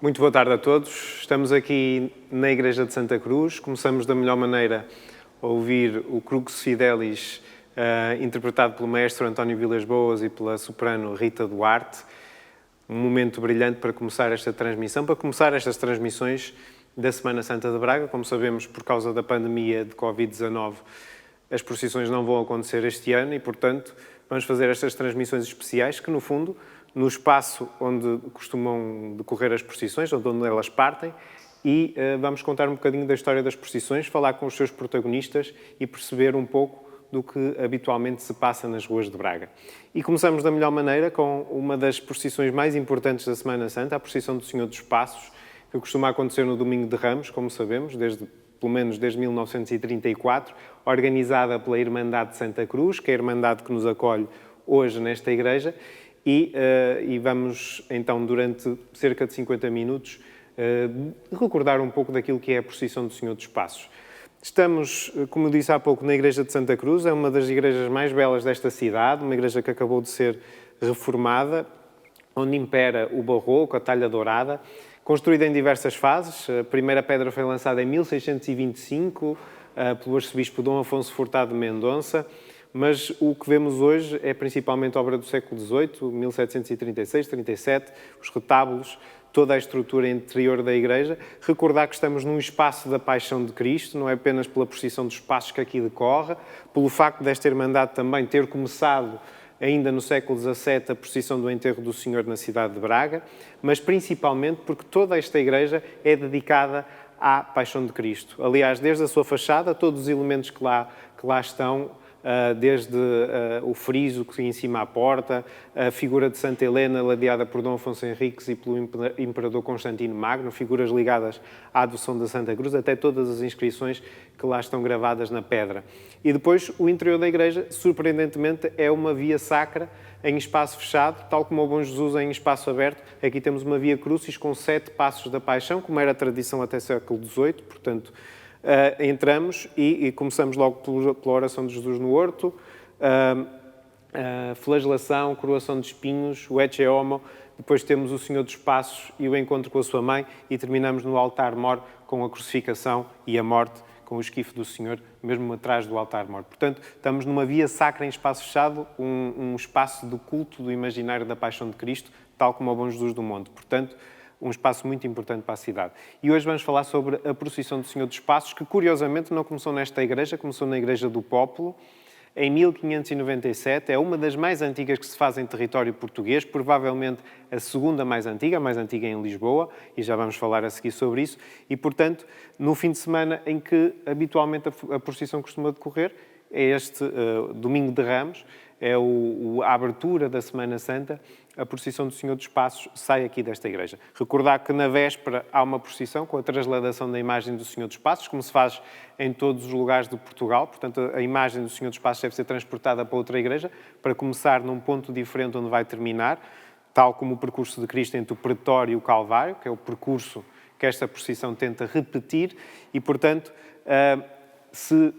Muito boa tarde a todos. Estamos aqui na Igreja de Santa Cruz. Começamos da melhor maneira a ouvir o Crux Fidelis, interpretado pelo maestro António Vilas Boas e pela soprano Rita Duarte. Um momento brilhante para começar esta transmissão, para começar estas transmissões da Semana Santa de Braga. Como sabemos, por causa da pandemia de Covid-19, as procissões não vão acontecer este ano e, portanto, vamos fazer estas transmissões especiais que, no fundo, no espaço onde costumam decorrer as procissões, onde elas partem, e vamos contar um bocadinho da história das procissões, falar com os seus protagonistas e perceber um pouco do que habitualmente se passa nas ruas de Braga. E começamos da melhor maneira com uma das procissões mais importantes da Semana Santa, a procissão do Senhor dos Passos, que costuma acontecer no Domingo de Ramos, como sabemos, pelo menos desde 1934, organizada pela Irmandade de Santa Cruz, que é a Irmandade que nos acolhe hoje nesta igreja, e vamos, então, durante cerca de 50 minutos, recordar um pouco daquilo que é a procissão do Senhor dos Passos. Estamos, como eu disse há pouco, na Igreja de Santa Cruz, é uma das igrejas mais belas desta cidade, uma igreja que acabou de ser reformada, onde impera o barroco, a talha dourada, construída em diversas fases. A primeira pedra foi lançada em 1625, pelo arcebispo Dom Afonso Furtado de Mendonça, mas o que vemos hoje é principalmente obra do século XVIII, 1736, 37, os retábulos, toda a estrutura interior da igreja. Recordar que estamos num espaço da Paixão de Cristo, não é apenas pela procissão dos passos que aqui decorre, pelo facto desta Irmandade também ter começado ainda no século XVII a procissão do enterro do Senhor na cidade de Braga, mas principalmente porque toda esta igreja é dedicada à Paixão de Cristo. Aliás, desde a sua fachada, todos os elementos que lá estão, desde o friso que em cima à porta, a figura de Santa Helena ladeada por Dom Afonso Henriques e pelo Imperador Constantino Magno, figuras ligadas à adoção da Santa Cruz, até todas as inscrições que lá estão gravadas na pedra. E depois o interior da igreja, surpreendentemente, é uma via sacra em espaço fechado, tal como o Bom Jesus em espaço aberto. Aqui temos uma via crucis com 7 passos da Paixão, como era a tradição até século XVIII, portanto, entramos e começamos logo pela oração de Jesus no horto, flagelação, coroação de espinhos, o Ecce Homo, depois temos o Senhor dos Passos e o encontro com a sua mãe e terminamos no altar-mor com a crucificação e a morte, com o esquife do Senhor, mesmo atrás do altar-mor. Portanto, estamos numa via sacra em espaço fechado, um espaço do culto do imaginário da Paixão de Cristo, tal como o Bom Jesus do Monte. Portanto, um espaço muito importante para a cidade. E hoje vamos falar sobre a procissão do Senhor dos Passos, que curiosamente não começou nesta igreja, começou na Igreja do Pópulo, em 1597. É uma das mais antigas que se faz em território português, provavelmente a segunda mais antiga, a mais antiga em Lisboa, e já vamos falar a seguir sobre isso. E, portanto, no fim de semana em que habitualmente a procissão costuma decorrer, é este Domingo de Ramos, é a abertura da Semana Santa, a procissão do Senhor dos Passos sai aqui desta igreja. Recordar que na véspera há uma procissão com a trasladação da imagem do Senhor dos Passos, como se faz em todos os lugares de Portugal. Portanto, a imagem do Senhor dos Passos deve ser transportada para outra igreja, para começar num ponto diferente onde vai terminar, tal como o percurso de Cristo entre o Pretório e o Calvário, que é o percurso que esta procissão tenta repetir, e, portanto, se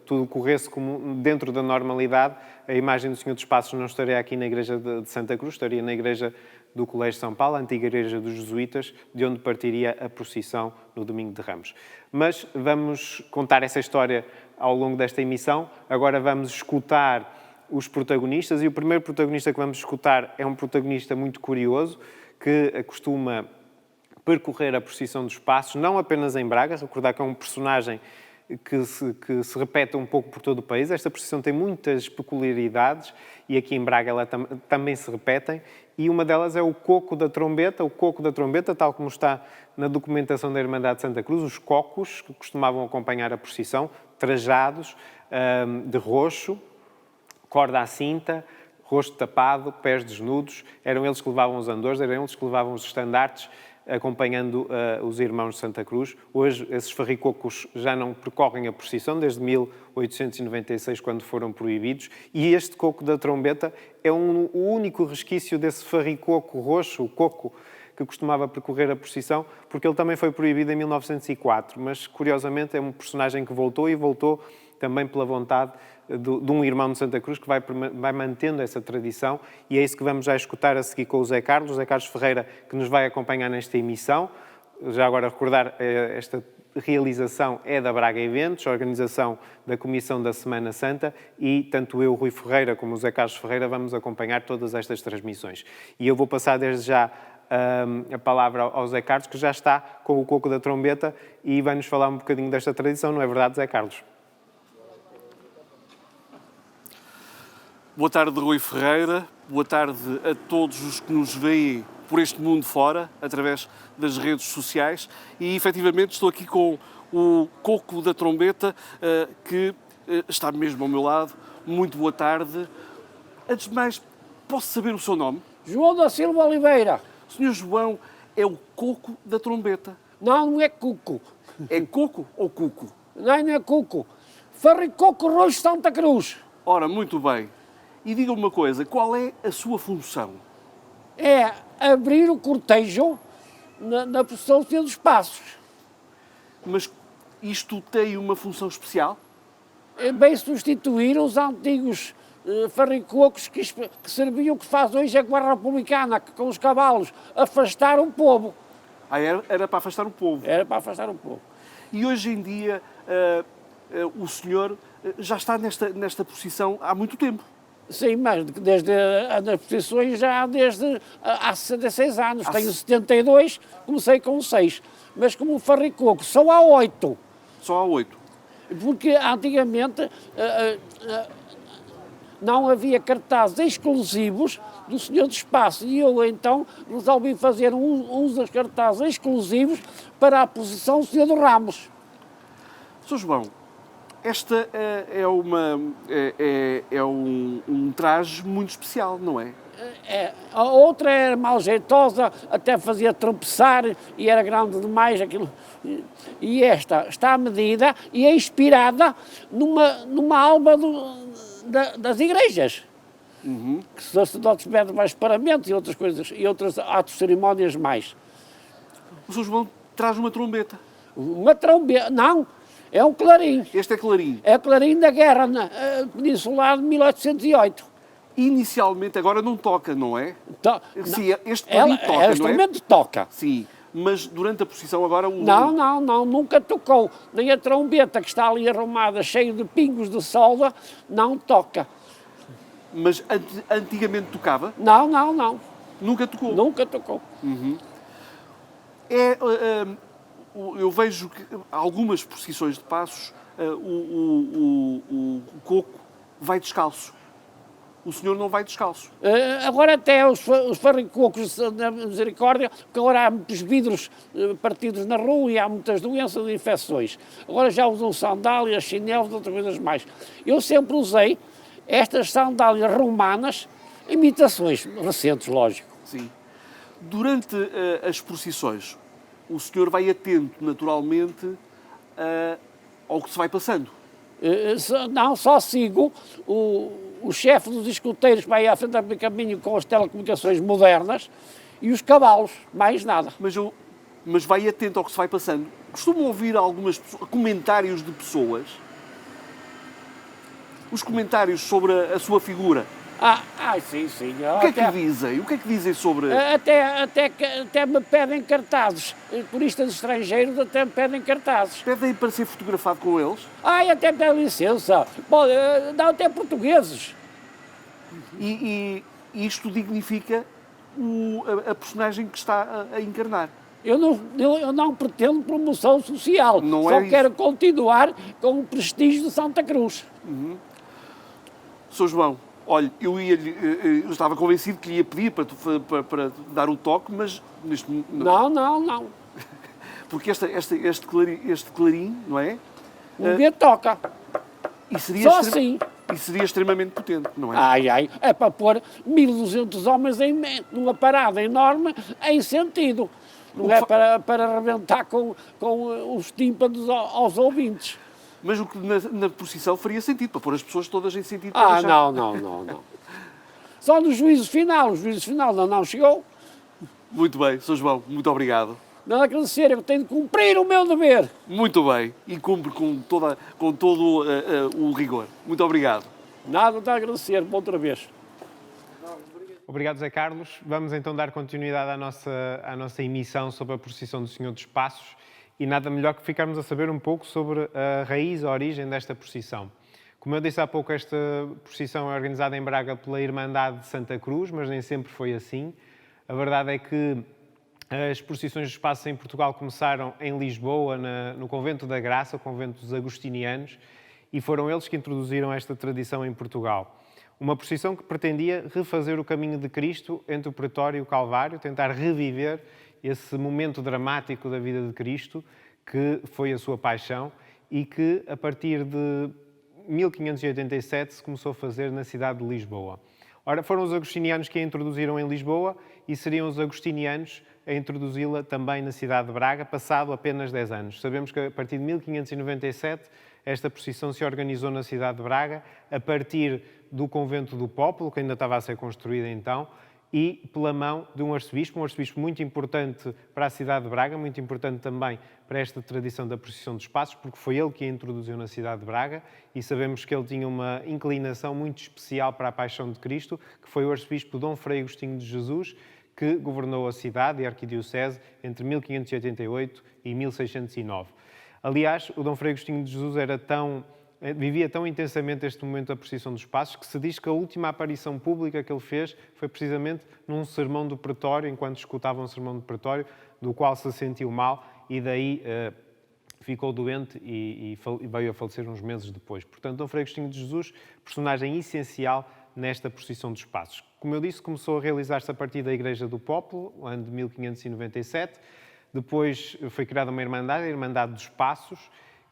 tudo corresse como dentro da normalidade, a imagem do Senhor dos Passos não estaria aqui na Igreja de Santa Cruz, estaria na Igreja do Colégio São Paulo, a antiga Igreja dos Jesuítas, de onde partiria a procissão no Domingo de Ramos. Mas vamos contar essa história ao longo desta emissão. Agora vamos escutar os protagonistas, e o primeiro protagonista que vamos escutar é um protagonista muito curioso, que costuma percorrer a procissão dos Passos, não apenas em Braga. Recordar que é um personagem que se repete um pouco por todo o país. Esta procissão tem muitas peculiaridades e aqui em Braga ela também se repetem, e uma delas é o coco da trombeta, tal como está na documentação da Irmandade de Santa Cruz, os cocos que costumavam acompanhar a procissão, trajados de roxo, corda à cinta, rosto tapado, pés desnudos. Eram eles que levavam os andores, eram eles que levavam os estandartes, acompanhando os irmãos de Santa Cruz. Hoje, esses farricocos já não percorrem a procissão, desde 1896, quando foram proibidos, e este coco da trombeta é o único resquício desse farricoco roxo, o coco que costumava percorrer a procissão, porque ele também foi proibido em 1904, mas curiosamente é um personagem que voltou e voltou também pela vontade de um irmão de Santa Cruz que vai mantendo essa tradição, e é isso que vamos já escutar a seguir com o Zé Carlos Ferreira, que nos vai acompanhar nesta emissão. Já agora recordar, esta realização é da Braga Eventos, a organização da Comissão da Semana Santa, e tanto eu, Rui Ferreira, como o Zé Carlos Ferreira vamos acompanhar todas estas transmissões. E eu vou passar desde já a palavra ao Zé Carlos, que já está com o coco da trombeta e vai-nos falar um bocadinho desta tradição, não é verdade, Zé Carlos? Boa tarde, Rui Ferreira. Boa tarde a todos os que nos veem por este mundo fora, através das redes sociais. E, efetivamente, estou aqui com o coco da trombeta, que está mesmo ao meu lado. Muito boa tarde. Antes de mais, posso saber o seu nome? João da Silva Oliveira. O Sr. João é o coco da trombeta. Não é cuco. É coco ou cuco? Não é cuco. Farricoco Roxo Santa Cruz. Ora, muito bem. E diga-me uma coisa, qual é a sua função? É abrir o cortejo na procissão dos Passos. Mas isto tem uma função especial? Bem substituir os antigos farricocos que serviam, que faz hoje a Guarda Republicana, que com os cavalos afastaram o povo. Ah, era para afastar o povo. Era para afastar o povo. E hoje em dia o senhor já está nesta procissão há muito tempo. Sim, mas desde as procissões já desde há 66 anos. Tenho 72, comecei com 6. Mas como farricoco, só há 8. Só há 8. Porque antigamente não havia cartazes exclusivos do Senhor do Espaço e eu então resolvi fazer uns dos cartazes exclusivos para a procissão do Senhor dos Ramos. Sr. João, esta é um traje muito especial, não é? A outra era mal jeitosa, até fazia tropeçar e era grande demais aquilo. E esta está à medida e é inspirada numa alma das igrejas. Uhum. Que os sacerdotes pedem mais paramentos e outras coisas, e outros atos cerimónias mais. O Sr. João traz uma trombeta. Uma trombeta, não, é um clarim. Este é clarim. É o clarim da guerra peninsular de 1808. Inicialmente, agora não toca, não é? Sim, este clarim toca, não é? O instrumento toca. Sim, mas durante a procissão agora... Não, nunca tocou. Nem a trombeta que está ali arrumada, cheia de pingos de solda, não toca. Mas antigamente tocava? Não. Nunca tocou? Nunca tocou. Uhum. Eu vejo que algumas procissões de passos o coco vai descalço. O senhor não vai descalço. Agora até os farricocos da misericórdia, porque agora há muitos vidros partidos na rua e há muitas doenças e infecções. Agora já usam sandálias, chinelos e outras coisas mais. Eu sempre usei estas sandálias romanas, imitações recentes, lógico. Sim. Durante as procissões, o senhor vai atento, naturalmente, ao que se vai passando? Não, só sigo o chefe dos escuteiros que vai à frente do caminho com as telecomunicações modernas e os cavalos, mais nada. Mas vai atento ao que se vai passando. Costumo ouvir alguns comentários de pessoas, os comentários sobre a sua figura. Sim. O que é que dizem? O que é que dizem sobre... Até me pedem cartazes. Turistas estrangeiros até me pedem cartazes. Pedem para ser fotografado com eles? Até pedem licença. Não, até portugueses. E isto dignifica a personagem que está a encarnar. Eu não pretendo promoção social. Não Só é quero continuar com o prestígio de Santa Cruz. Uhum. Sr. João, olha, eu estava convencido que lhe ia pedir para dar o toque, mas neste momento... Não. Porque este clarim, não é? Ninguém toca. Só assim. E seria extremamente potente, não é? É para pôr 1.200 homens numa parada enorme em sentido. Não é para arrebentar com os tímpanos aos ouvintes. Mas o que na procissão faria sentido, para pôr as pessoas todas em sentido. Não. Só no juízo final. O juízo final não chegou. Muito bem, Sr. João, muito obrigado. Nada a agradecer, eu tenho de cumprir o meu dever. Muito bem, e cumpre com todo o rigor. Muito obrigado. Nada a agradecer, outra vez. Obrigado, Zé Carlos. Vamos então dar continuidade à nossa emissão sobre a procissão do Senhor dos Passos e nada melhor que ficarmos a saber um pouco sobre a raiz, a origem desta procissão. Como eu disse há pouco, esta procissão é organizada em Braga pela Irmandade de Santa Cruz, mas nem sempre foi assim. A verdade é que as procissões dos Passos em Portugal começaram em Lisboa, no Convento da Graça, o Convento dos Agostinianos, e foram eles que introduziram esta tradição em Portugal. Uma procissão que pretendia refazer o caminho de Cristo entre o Pretório e o Calvário, tentar reviver esse momento dramático da vida de Cristo, que foi a sua paixão, e que, a partir de 1587, se começou a fazer na cidade de Lisboa. Ora, foram os agostinianos que a introduziram em Lisboa e seriam os agostinianos a introduzi-la também na cidade de Braga, passado apenas 10 anos. Sabemos que, a partir de 1597, esta procissão se organizou na cidade de Braga, a partir do Convento do Popolo, que ainda estava a ser construído então, e pela mão de um arcebispo muito importante para a cidade de Braga, muito importante também para esta tradição da procissão dos Passos, porque foi ele que a introduziu na cidade de Braga e sabemos que ele tinha uma inclinação muito especial para a paixão de Cristo, que foi o arcebispo Dom Frei Agostinho de Jesus, que governou a cidade e a arquidiocese entre 1588 e 1609. Aliás, o Dom Frei Agostinho de Jesus vivia tão intensamente este momento da procissão dos Passos que se diz que a última aparição pública que ele fez foi precisamente num sermão do pretório, enquanto escutava um sermão do pretório, do qual se sentiu mal e daí ficou doente e veio a falecer uns meses depois. Portanto, Dom Frei Agostinho de Jesus, personagem essencial nesta procissão dos Passos. Como eu disse, começou a realizar-se a partir da Igreja do Popolo, no ano de 1597. Depois foi criada uma irmandade, a Irmandade dos Passos,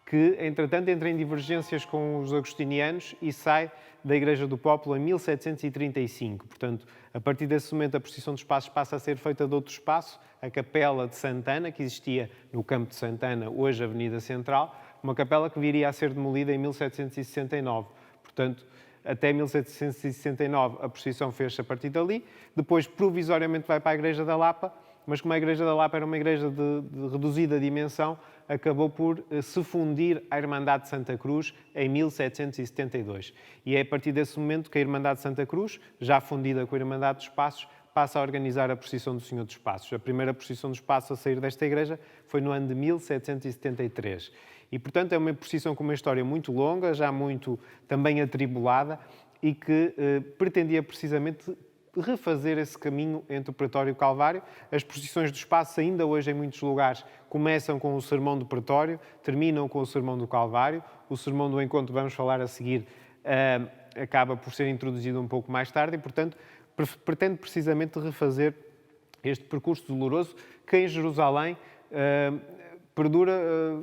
que, entretanto, entra em divergências com os agostinianos e sai da Igreja do Popolo em 1735. Portanto, a partir desse momento, a procissão dos Passos passa a ser feita de outro espaço, a Capela de Santana, que existia no Campo de Santana, hoje Avenida Central, uma capela que viria a ser demolida em 1769. Portanto, até 1769 a procissão fez-se a partir dali, depois provisoriamente vai para a Igreja da Lapa, mas como a Igreja da Lapa era uma igreja de reduzida dimensão, acabou por se fundir à Irmandade de Santa Cruz em 1772. E é a partir desse momento que a Irmandade de Santa Cruz, já fundida com a Irmandade dos Passos, passa a organizar a procissão do Senhor dos Passos. A primeira procissão dos Passos a sair desta igreja foi no ano de 1773. E, portanto, é uma procissão com uma história muito longa, já muito também atribulada, e que pretendia precisamente refazer esse caminho entre o Pretório e o Calvário. As procissões dos Passos, ainda hoje em muitos lugares, começam com o Sermão do Pretório, terminam com o Sermão do Calvário. O Sermão do Encontro, vamos falar a seguir, acaba por ser introduzido um pouco mais tarde e, portanto, pretende precisamente refazer este percurso doloroso que em Jerusalém perdura,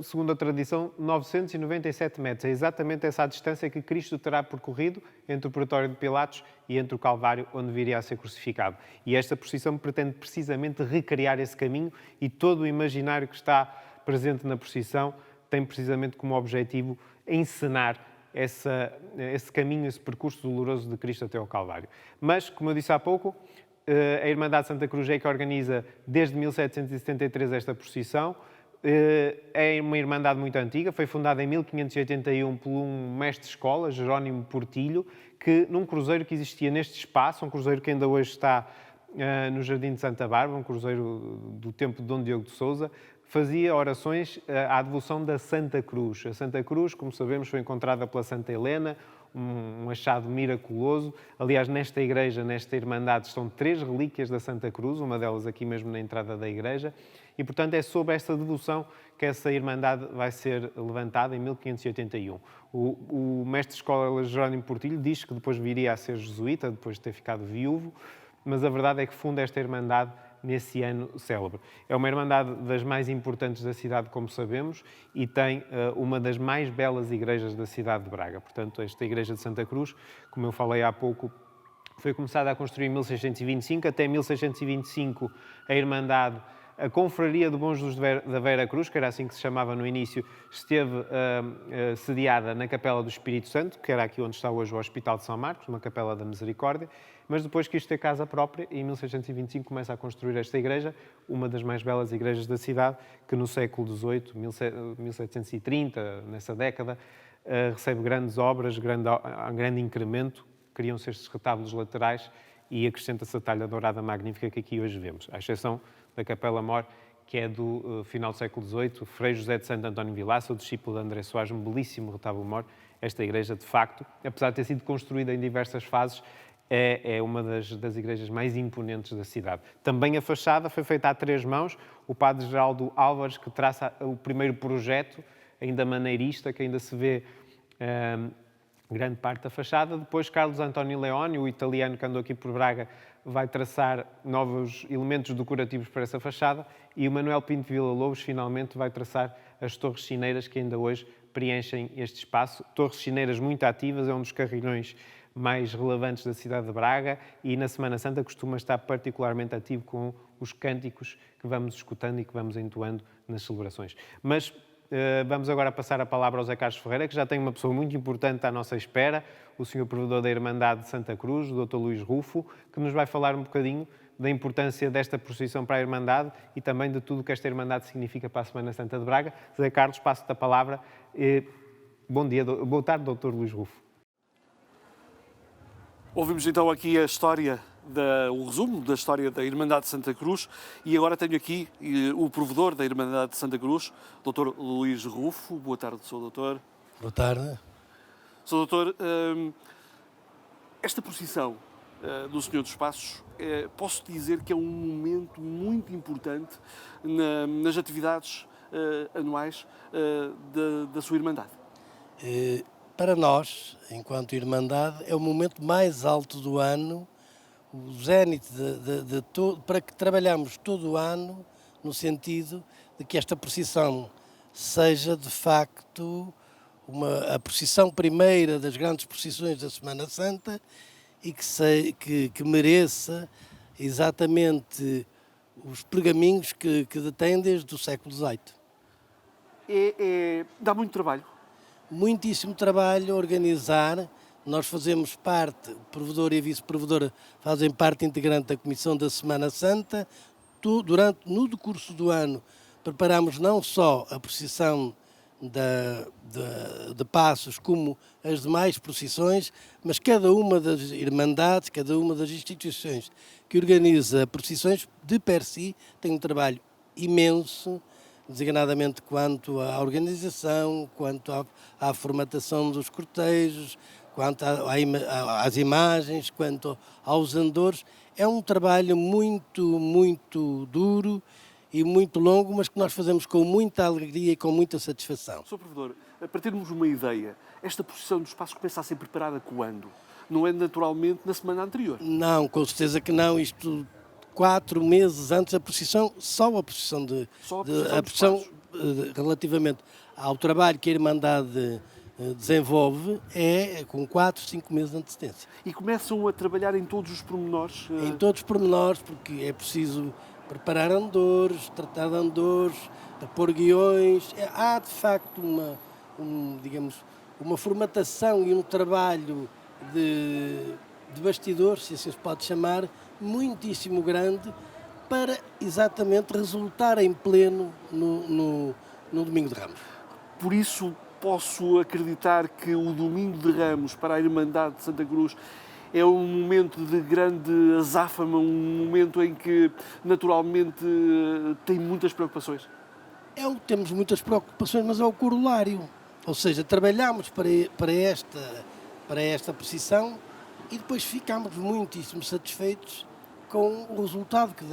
segundo a tradição, 997 metros. É exatamente essa a distância que Cristo terá percorrido entre o Pretório de Pilatos e entre o Calvário, onde viria a ser crucificado. E esta procissão pretende precisamente recriar esse caminho e todo o imaginário que está presente na procissão tem precisamente como objetivo encenar esse caminho, esse percurso doloroso de Cristo até ao Calvário. Mas, como eu disse há pouco, a Irmandade de Santa Cruz é que organiza desde 1773 esta procissão. É uma irmandade muito antiga, foi fundada em 1581 por um mestre-escola, Jerónimo Portilho, que num cruzeiro que existia neste espaço, um cruzeiro que ainda hoje está no Jardim de Santa Bárbara, um cruzeiro do tempo de Dom Diogo de Sousa, fazia orações à devoção da Santa Cruz. A Santa Cruz, como sabemos, foi encontrada pela Santa Helena, um achado miraculoso. Aliás, nesta igreja, nesta irmandade, estão 3 relíquias da Santa Cruz, uma delas aqui mesmo na entrada da igreja, e, portanto, é sob esta devoção que essa irmandade vai ser levantada em 1581. O mestre-escola Jerónimo Portilho diz que depois viria a ser jesuíta, depois de ter ficado viúvo, mas a verdade é que funda esta irmandade nesse ano célebre. É uma irmandade das mais importantes da cidade, como sabemos, e tem uma das mais belas igrejas da cidade de Braga. Portanto, esta igreja de Santa Cruz, como eu falei há pouco, foi começada a construir em 1625. Até 1625 a irmandade A Confraria do Bom Jesus da Vera Cruz, que era assim que se chamava no início, esteve sediada na Capela do Espírito Santo, que era aqui onde está hoje o Hospital de São Marcos, uma capela da Misericórdia, mas depois quis ter casa própria e em 1625 começa a construir esta igreja, uma das mais belas igrejas da cidade, que no século XVIII, 1730, nessa década, recebe grandes obras, grande incremento, criam-se estes retábulos laterais e acrescenta-se a talha dourada magnífica que aqui hoje vemos, à exceção da Capela Mor, que é do final do século XVIII, Frei José de Santo António Vilaça, o discípulo de André Soares, um belíssimo retábulo mor. Esta igreja, de facto, apesar de ter sido construída em diversas fases, é uma das igrejas mais imponentes da cidade. Também a fachada foi feita a 3 mãos, o padre Geraldo Álvares, que traça o primeiro projeto, ainda maneirista, que ainda se vê grande parte da fachada. Depois Carlos António Leoni, o italiano que andou aqui por Braga, vai traçar novos elementos decorativos para essa fachada e o Manuel Pinto Villa-Lobos finalmente vai traçar as torres chineiras que ainda hoje preenchem este espaço. Torres chineiras muito ativas, é um dos carrilhões mais relevantes da cidade de Braga e na Semana Santa costuma estar particularmente ativo com os cânticos que vamos escutando e que vamos entoando nas celebrações. Mas vamos agora passar a palavra ao Zé Carlos Ferreira, que já tem uma pessoa muito importante à nossa espera, o Sr. Provedor da Irmandade de Santa Cruz, o Dr. Luís Rufo, que nos vai falar um bocadinho da importância desta procissão para a Irmandade e também de tudo o que esta Irmandade significa para a Semana Santa de Braga. Zé Carlos, passo-te a palavra. Bom dia, boa tarde, Dr. Luís Rufo. Ouvimos então aqui a história, o resumo da história da Irmandade de Santa Cruz e agora tenho aqui o provedor da Irmandade de Santa Cruz, Dr. Luís Rufo. Boa tarde, Sr. Doutor. Boa tarde. Sr. Doutor, esta procissão do Senhor dos Passos, posso dizer que é um momento muito importante nas atividades anuais da sua Irmandade. Para nós, enquanto Irmandade, é o momento mais alto do ano, o zénite de todo, para que trabalhamos todo o ano no sentido de que esta procissão seja, de facto, a procissão primeira das grandes procissões da Semana Santa e que mereça exatamente os pergaminhos que detém desde o século XVIII. Dá muito trabalho. Muitíssimo trabalho a organizar. Nós fazemos parte, o provedor e a vice-provedora fazem parte integrante da Comissão da Semana Santa. No decurso do ano, preparamos não só a procissão de Passos, como as demais procissões, mas cada uma das irmandades, cada uma das instituições que organiza procissões, de per si, tem um trabalho imenso, designadamente quanto à organização, quanto à formatação dos cortejos, quanto às imagens, quanto aos andores. É um trabalho muito, muito duro e muito longo, mas que nós fazemos com muita alegria e com muita satisfação. Sr. Provedor, para termos uma ideia, esta procissão dos Passos começa a ser preparada quando? Não é naturalmente na semana anterior? Não, com certeza que não. Isto 4 meses antes da procissão, só a procissão relativamente ao trabalho que a Irmandade desenvolve é com 4, 5 meses de antecedência. E começam a trabalhar em todos os pormenores? Em todos os pormenores, porque é preciso preparar andores, tratar de andores, pôr guiões. Há, de facto, uma formatação e um trabalho de bastidores, se assim se pode chamar, muitíssimo grande para exatamente resultar em pleno no Domingo de Ramos. Por isso posso acreditar que o Domingo de Ramos para a Irmandade de Santa Cruz é um momento de grande azáfama, um momento em que naturalmente tem muitas preocupações. Temos muitas preocupações, mas é o corolário. Ou seja, trabalhamos para esta procissão e depois ficamos muitíssimo satisfeitos com o resultado que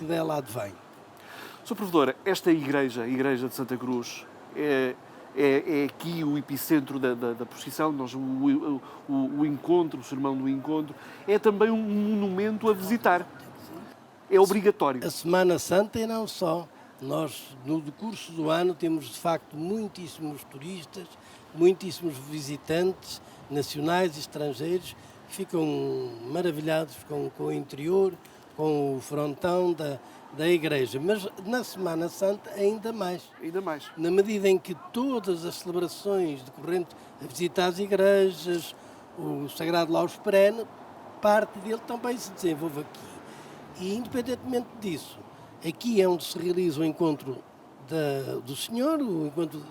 dela advém. Sr. Provedor, esta igreja, a Igreja de Santa Cruz, é aqui o epicentro da procissão, o encontro, o sermão do encontro, é também um monumento a visitar. É obrigatório. A Semana Santa e não só. Nós, no decurso do ano, temos de facto muitíssimos turistas, muitíssimos visitantes nacionais e estrangeiros que ficam maravilhados com o interior, com o frontão da igreja, mas na Semana Santa ainda mais. Ainda mais. Na medida em que todas as celebrações decorrentes a visitar as igrejas, o Sagrado Laus Perene, parte dele também se desenvolve aqui. E independentemente disso, aqui é onde se realiza o encontro do Senhor, o encontro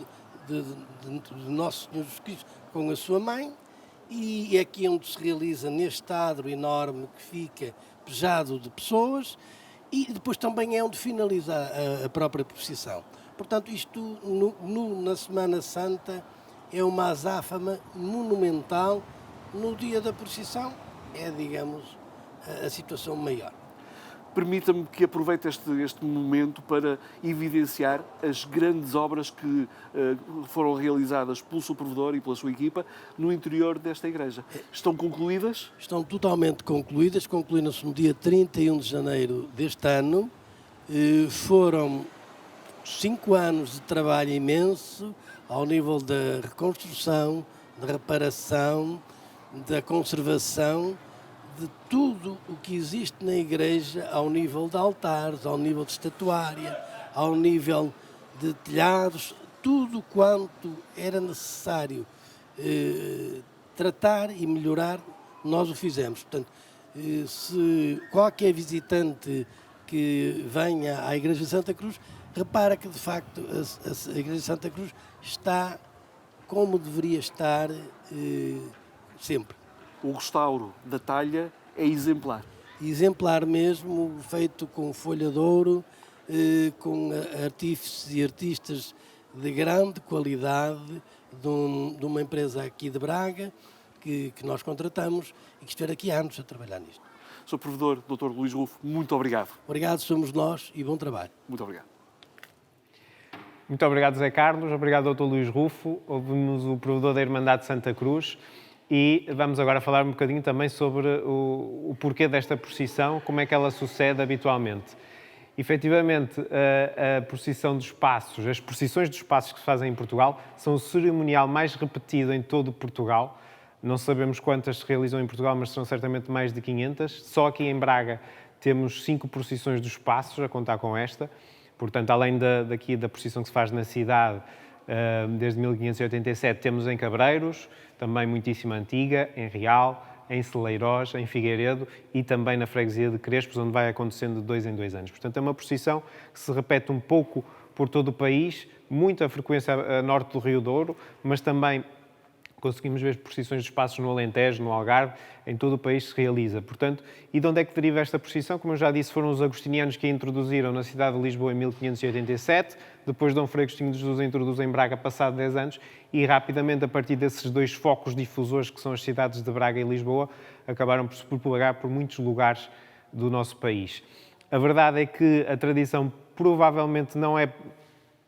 de Nosso Senhor Jesus Cristo com a sua mãe, e é aqui onde se realiza neste adro enorme que fica pejado de pessoas, e depois também é onde finaliza a própria procissão. Portanto, isto na Semana Santa é uma azáfama monumental. No dia da procissão é, digamos, a situação maior. Permita-me que aproveite este momento para evidenciar as grandes obras que foram realizadas pelo seu provedor e pela sua equipa no interior desta igreja. Estão concluídas? Estão totalmente concluídas, concluíram-se no dia 31 de janeiro deste ano. Foram 5 anos de trabalho imenso ao nível da reconstrução, da reparação, da conservação, de tudo o que existe na igreja ao nível de altares, ao nível de estatuária, ao nível de telhados, tudo quanto era necessário tratar e melhorar, nós o fizemos. Portanto, se qualquer visitante que venha à Igreja de Santa Cruz, repara que de facto a Igreja de Santa Cruz está como deveria estar sempre. O restauro da talha é exemplar. Exemplar mesmo, feito com folha de ouro, com artífices e artistas de grande qualidade, de uma empresa aqui de Braga, que nós contratamos e que estiver aqui há anos a trabalhar nisto. Sr. Provedor, Dr. Luís Rufo, muito obrigado. Obrigado, somos nós e bom trabalho. Muito obrigado. Muito obrigado, Zé Carlos. Obrigado, Dr. Luís Rufo. Ouvimos o provedor da Irmandade de Santa Cruz. E vamos agora falar um bocadinho também sobre o porquê desta procissão, como é que ela sucede habitualmente. Efetivamente, a procissão dos passos, as procissões dos passos que se fazem em Portugal, são o cerimonial mais repetido em todo Portugal. Não sabemos quantas se realizam em Portugal, mas são certamente mais de 500. Só aqui em Braga temos 5 procissões dos passos, a contar com esta. Portanto, além da procissão que se faz na cidade, desde 1587, temos em Cabreiros, também muitíssimo antiga, em Real, em Celeiros, em Figueiredo e também na freguesia de Crespos, onde vai acontecendo de 2 em 2 anos. Portanto, é uma procissão que se repete um pouco por todo o país, muita frequência a norte do Rio Douro, mas também conseguimos ver procissões dos passos no Alentejo, no Algarve, em todo o país se realiza. Portanto, e de onde é que deriva esta procissão? Como eu já disse, foram os agostinianos que a introduziram na cidade de Lisboa em 1587, depois Dom Frei Agostinho de Jesus a introduz em Braga passado 10 anos e rapidamente, a partir desses 2 focos difusores que são as cidades de Braga e Lisboa, acabaram por se propagar por muitos lugares do nosso país. A verdade é que a tradição provavelmente não é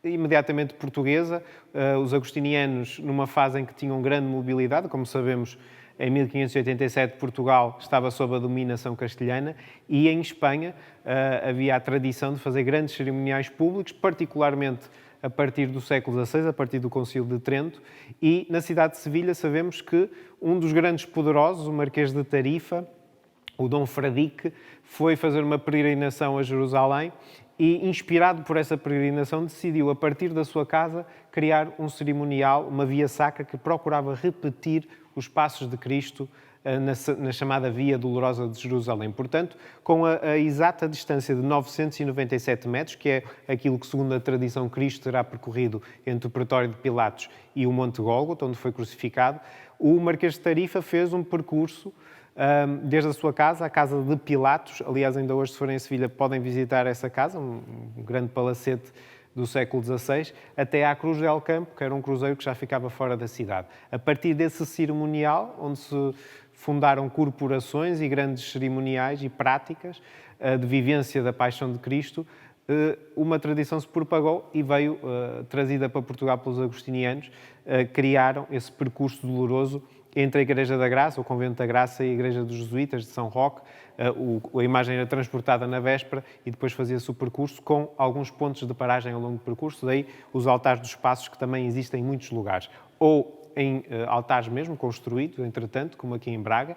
imediatamente portuguesa. Os agostinianos, numa fase em que tinham grande mobilidade, como sabemos, em 1587 Portugal estava sob a dominação castelhana e em Espanha havia a tradição de fazer grandes cerimoniais públicos, particularmente a partir do século XVI, a partir do Concílio de Trento, e na cidade de Sevilha sabemos que um dos grandes poderosos, o Marquês de Tarifa, o Dom Fradique, foi fazer uma peregrinação a Jerusalém e, inspirado por essa peregrinação, decidiu, a partir da sua casa, criar um cerimonial, uma via sacra que procurava repetir os passos de Cristo na chamada Via Dolorosa de Jerusalém. Portanto, com a exata distância de 997 metros, que é aquilo que, segundo a tradição, Cristo terá percorrido entre o Pretório de Pilatos e o Monte Gólgota, onde foi crucificado, o Marquês de Tarifa fez um percurso desde a sua casa, a casa de Pilatos. Aliás, ainda hoje, se forem a Sevilha, podem visitar essa casa, um grande palacete do século XVI, até à Cruz del Campo, que era um cruzeiro que já ficava fora da cidade. A partir desse cerimonial, onde se fundaram corporações e grandes cerimoniais e práticas de vivência da paixão de Cristo, uma tradição se propagou e veio, trazida para Portugal pelos agostinianos, criaram esse percurso doloroso entre a Igreja da Graça, o Convento da Graça e a Igreja dos Jesuítas de São Roque. A imagem era transportada na véspera e depois fazia-se o percurso com alguns pontos de paragem ao longo do percurso, daí os altares dos passos que também existem em muitos lugares, ou em altares mesmo construídos, entretanto, como aqui em Braga,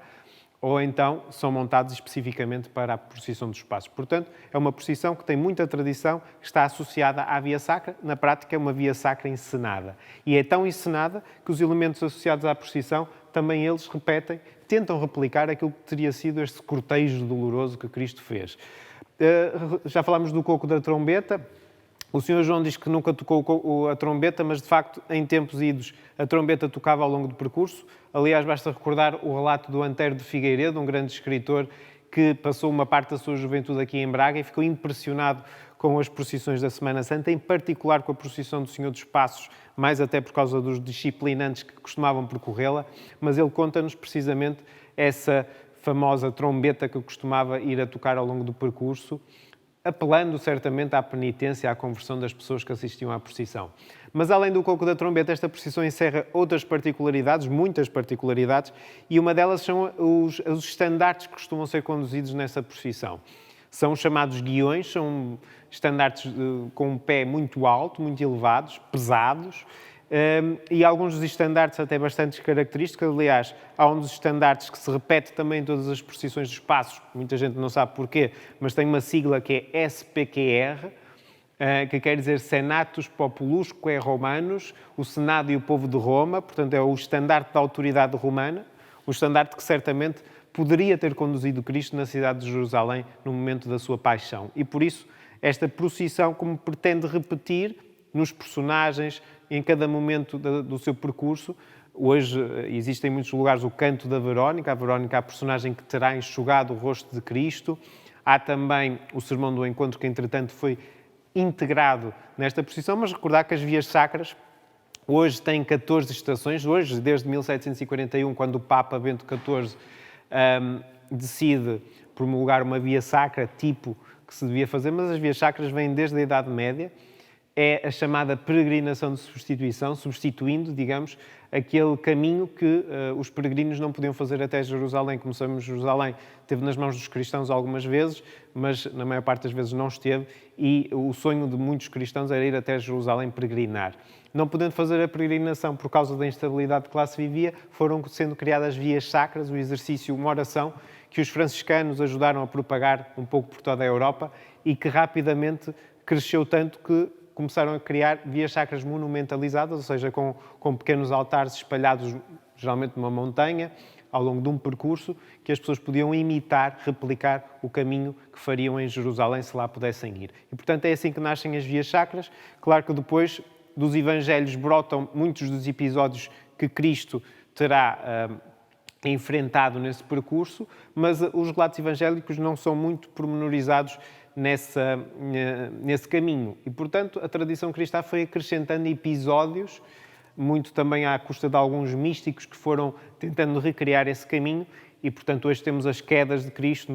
ou então são montados especificamente para a procissão dos passos. Portanto, é uma procissão que tem muita tradição, que está associada à via sacra. Na prática, é uma via sacra encenada. E é tão encenada que os elementos associados à procissão, também eles repetem, tentam replicar aquilo que teria sido este cortejo doloroso que Cristo fez. Já falámos do coco da trombeta. O Sr. João diz que nunca tocou a trombeta, mas de facto, em tempos idos, a trombeta tocava ao longo do percurso. Aliás, basta recordar o relato do Antero de Figueiredo, um grande escritor que passou uma parte da sua juventude aqui em Braga e ficou impressionado com as procissões da Semana Santa, em particular com a procissão do Senhor dos Passos, mais até por causa dos disciplinantes que costumavam percorrê-la, mas ele conta-nos precisamente essa famosa trombeta que costumava ir a tocar ao longo do percurso, apelando certamente à penitência, à conversão das pessoas que assistiam à procissão. Mas além do coco da trombeta, esta procissão encerra outras particularidades, muitas particularidades, e uma delas são os estandartes que costumam ser conduzidos nessa procissão. São chamados guiões, são estandartes com um pé muito alto, muito elevados, pesados, e alguns dos estandartes até bastante característicos. Aliás, há um dos estandartes que se repete também em todas as procissões dos passos, muita gente não sabe porquê, mas tem uma sigla que é SPQR, que quer dizer Senatus Populusque Romanus, o Senado e o povo de Roma, portanto é o estandarte da autoridade romana, o estandarte que certamente poderia ter conduzido Cristo na cidade de Jerusalém no momento da sua paixão. E por isso, esta procissão, como pretende repetir nos personagens, em cada momento do seu percurso. Hoje existe em muitos lugares o canto da Verónica. A Verónica é a personagem que terá enxugado o rosto de Cristo. Há também o sermão do encontro, que entretanto foi integrado nesta procissão, mas recordar que as vias sacras hoje têm 14 estações. Hoje, desde 1741, quando o Papa Bento XIV decide promulgar uma via sacra tipo que se devia fazer, mas as vias sacras vêm desde a Idade Média. É a chamada peregrinação de substituição, substituindo, digamos, aquele caminho que os peregrinos não podiam fazer até Jerusalém. Como sabemos, Jerusalém esteve nas mãos dos cristãos algumas vezes, mas na maior parte das vezes não esteve, e o sonho de muitos cristãos era ir até Jerusalém peregrinar. Não podendo fazer a peregrinação por causa da instabilidade de que lá se vivia, foram sendo criadas vias sacras, o exercício, uma oração, que os franciscanos ajudaram a propagar um pouco por toda a Europa e que rapidamente cresceu tanto que começaram a criar vias sacras monumentalizadas, ou seja, com pequenos altares espalhados, geralmente numa montanha, ao longo de um percurso, que as pessoas podiam imitar, replicar o caminho que fariam em Jerusalém se lá pudessem ir. E, portanto, é assim que nascem as vias sacras. Claro que depois dos Evangelhos brotam muitos dos episódios que Cristo terá enfrentado nesse percurso, mas os relatos evangélicos não são muito pormenorizados nesse caminho. E, portanto, a tradição cristã foi acrescentando episódios, muito também à custa de alguns místicos que foram tentando recriar esse caminho, e, portanto, hoje temos as quedas de Cristo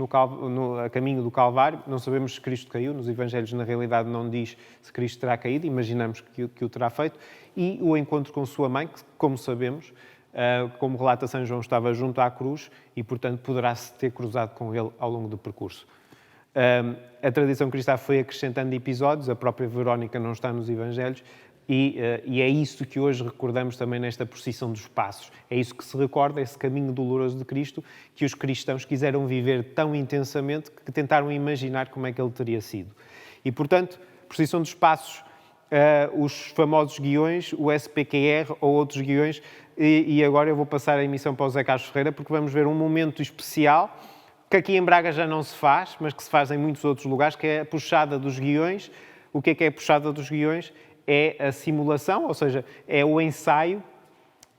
a caminho do Calvário. Não sabemos se Cristo caiu, nos Evangelhos, na realidade, não diz se Cristo terá caído, imaginamos que o terá feito, e o encontro com sua mãe, que, como sabemos, como relata São João, estava junto à cruz e, portanto, poderá-se ter cruzado com ele ao longo do percurso. A tradição cristã foi acrescentando episódios, a própria Verónica não está nos Evangelhos, e é isso que hoje recordamos também nesta procissão dos passos. É isso que se recorda, esse caminho doloroso de Cristo, que os cristãos quiseram viver tão intensamente que tentaram imaginar como é que ele teria sido. E, portanto, procissão dos passos, os famosos guiões, o SPQR ou outros guiões, e agora eu vou passar a emissão para o Zé Carlos Ferreira, porque vamos ver um momento especial, que aqui em Braga já não se faz, mas que se faz em muitos outros lugares, que é a puxada dos guiões. O que é a puxada dos guiões? É a simulação, ou seja, é o ensaio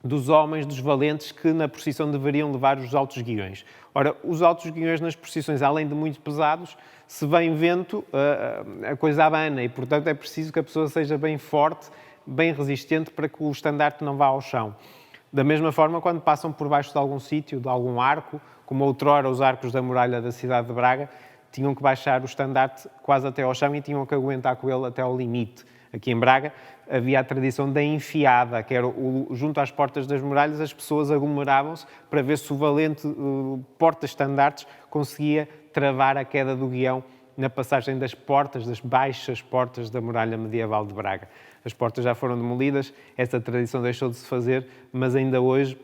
dos homens, dos valentes, que na procissão deveriam levar os altos guiões. Ora, os altos guiões nas procissões, além de muito pesados, se vem vento, a coisa abana, e portanto é preciso que a pessoa seja bem forte, bem resistente, para que o estandarte não vá ao chão. Da mesma forma, quando passam por baixo de algum sítio, de algum arco, como outrora os arcos da muralha da cidade de Braga, tinham que baixar o estandarte quase até ao chão e tinham que aguentar com ele até ao limite. Aqui em Braga havia a tradição da enfiada, que era junto às portas das muralhas, as pessoas aglomeravam-se para ver se o valente porta-estandartes conseguia travar a queda do guião na passagem das portas, das baixas portas da muralha medieval de Braga. As portas já foram demolidas, essa tradição deixou de se fazer, mas ainda hoje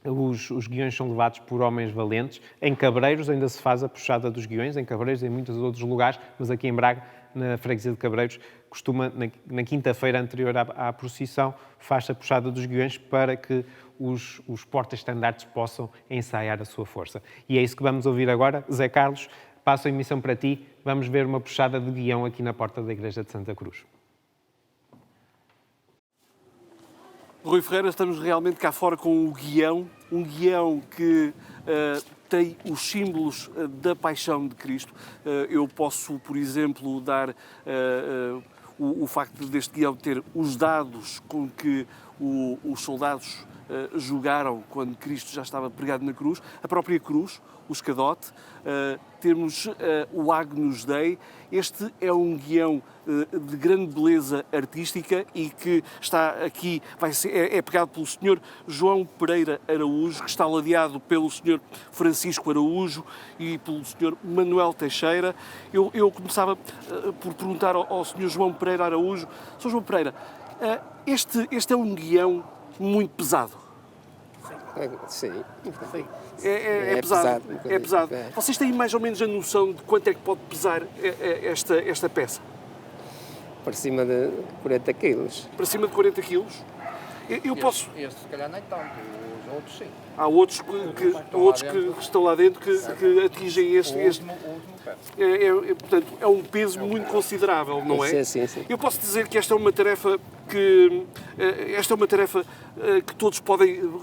Os guiões são levados por homens valentes. Em Cabreiros ainda se faz a puxada dos guiões, em Cabreiros e em muitos outros lugares, mas aqui em Braga, na freguesia de Cabreiros, costuma, na quinta-feira anterior à procissão, faz a puxada dos guiões para que os porta-estandartes possam ensaiar a sua força. E é isso que vamos ouvir agora. Zé Carlos, passo a emissão para ti. Vamos ver uma puxada de guião aqui na porta da Igreja de Santa Cruz. Rui Ferreira, estamos realmente cá fora com um guião que tem os símbolos da paixão de Cristo. Eu posso, por exemplo, dar o facto deste guião ter os dados com que os soldados jogaram quando Cristo já estava pregado na cruz, a própria cruz, o escadote, temos o Agnus Dei. Este é um guião de grande beleza artística e que está aqui, é pegado pelo Sr. João Pereira Araújo, que está ladeado pelo Sr. Francisco Araújo e pelo Sr. Manuel Teixeira. Eu começava por perguntar ao Sr. João Pereira Araújo: Sr. João Pereira, este é um guião muito pesado. Sim. É pesado. É pesado. É. Vocês têm mais ou menos a noção de quanto é que pode pesar esta peça? Por cima de 40 quilos. Para cima de 40 quilos? Eu posso... Este se calhar nem tanto, os outros sim. Há outros que estão lá dentro que atingem este... O último peso. Portanto, é um peso muito considerável, não é? Sim, sim. Eu posso dizer que esta é uma tarefa que todos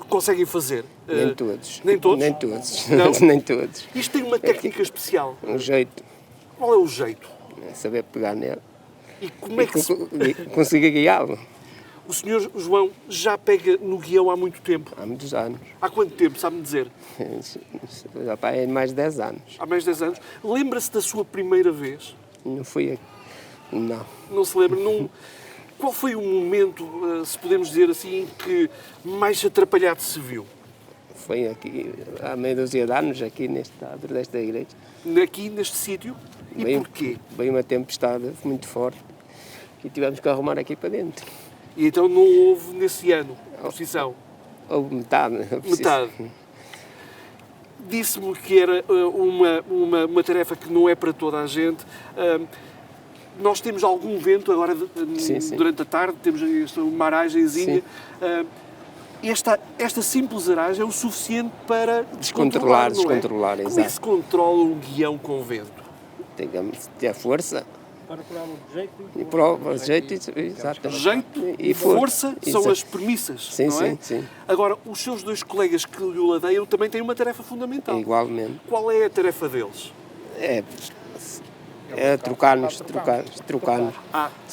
conseguem fazer. Nem todos. Nem todos? Nem todos. Não? Nem todos. Isto tem uma técnica especial. Um jeito. Qual é o jeito? É saber pegar nele. E como é que Conseguir guiá-lo. o Sr. João já pega no guião há muito tempo? Há muitos anos. Há quanto tempo, sabe-me dizer? Já pá, é mais de 10 anos. Há mais de 10 anos. Lembra-se da sua primeira vez? Não fui aqui. Não. Não se lembra? Qual foi o momento, se podemos dizer assim, em que mais atrapalhado se viu? Foi aqui há meia dúzia de anos, aqui neste lado desta igreja. Aqui, neste sítio? E Veio- porquê? Veio uma tempestade muito forte e tivemos que arrumar aqui para dentro. E então não houve nesse ano procissão? Houve metade. Metade. Disse-me que era uma tarefa que não é para toda a gente. Nós temos algum vento agora Sim. durante a tarde, temos uma aragenzinha. Esta simples aragem é o suficiente para Descontrolar, não é? descontrolar, Como é exato. que se controla um guião com vento? Tem que ter força. Para procurar o jeito E prova, jeito, exatamente. Jeito E e força força, são exato. as premissas, Sim, não é? sim. Agora, os seus dois colegas que lhe ladeiam também têm uma tarefa fundamental. Igualmente. Qual é a tarefa deles? É trocar-nos. Trocam,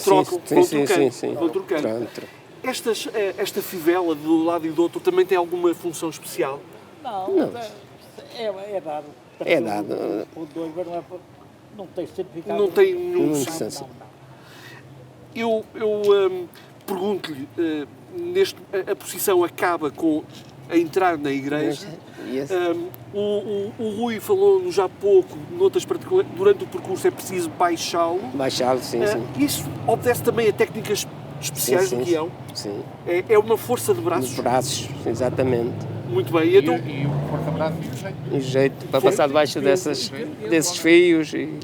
vão trocando. Sim. Vão trocando. Pronto. Esta fivela de um lado e do outro também tem alguma função especial? Não, é dado. É dado. O dois, mas não tem certificado. Não tem nenhum. Não. Eu pergunto-lhe, a procissão acaba com a entrar na igreja. E esse- O Rui falou-nos há pouco, durante o percurso é preciso baixá-lo. Baixá-lo, sim. Isso obedece também a técnicas especiais do guião. Sim. É uma força de Os braços. braços, exatamente. Muito bem. E então, E o porta-braço e o jeito. E o jeito para passar debaixo desses fios e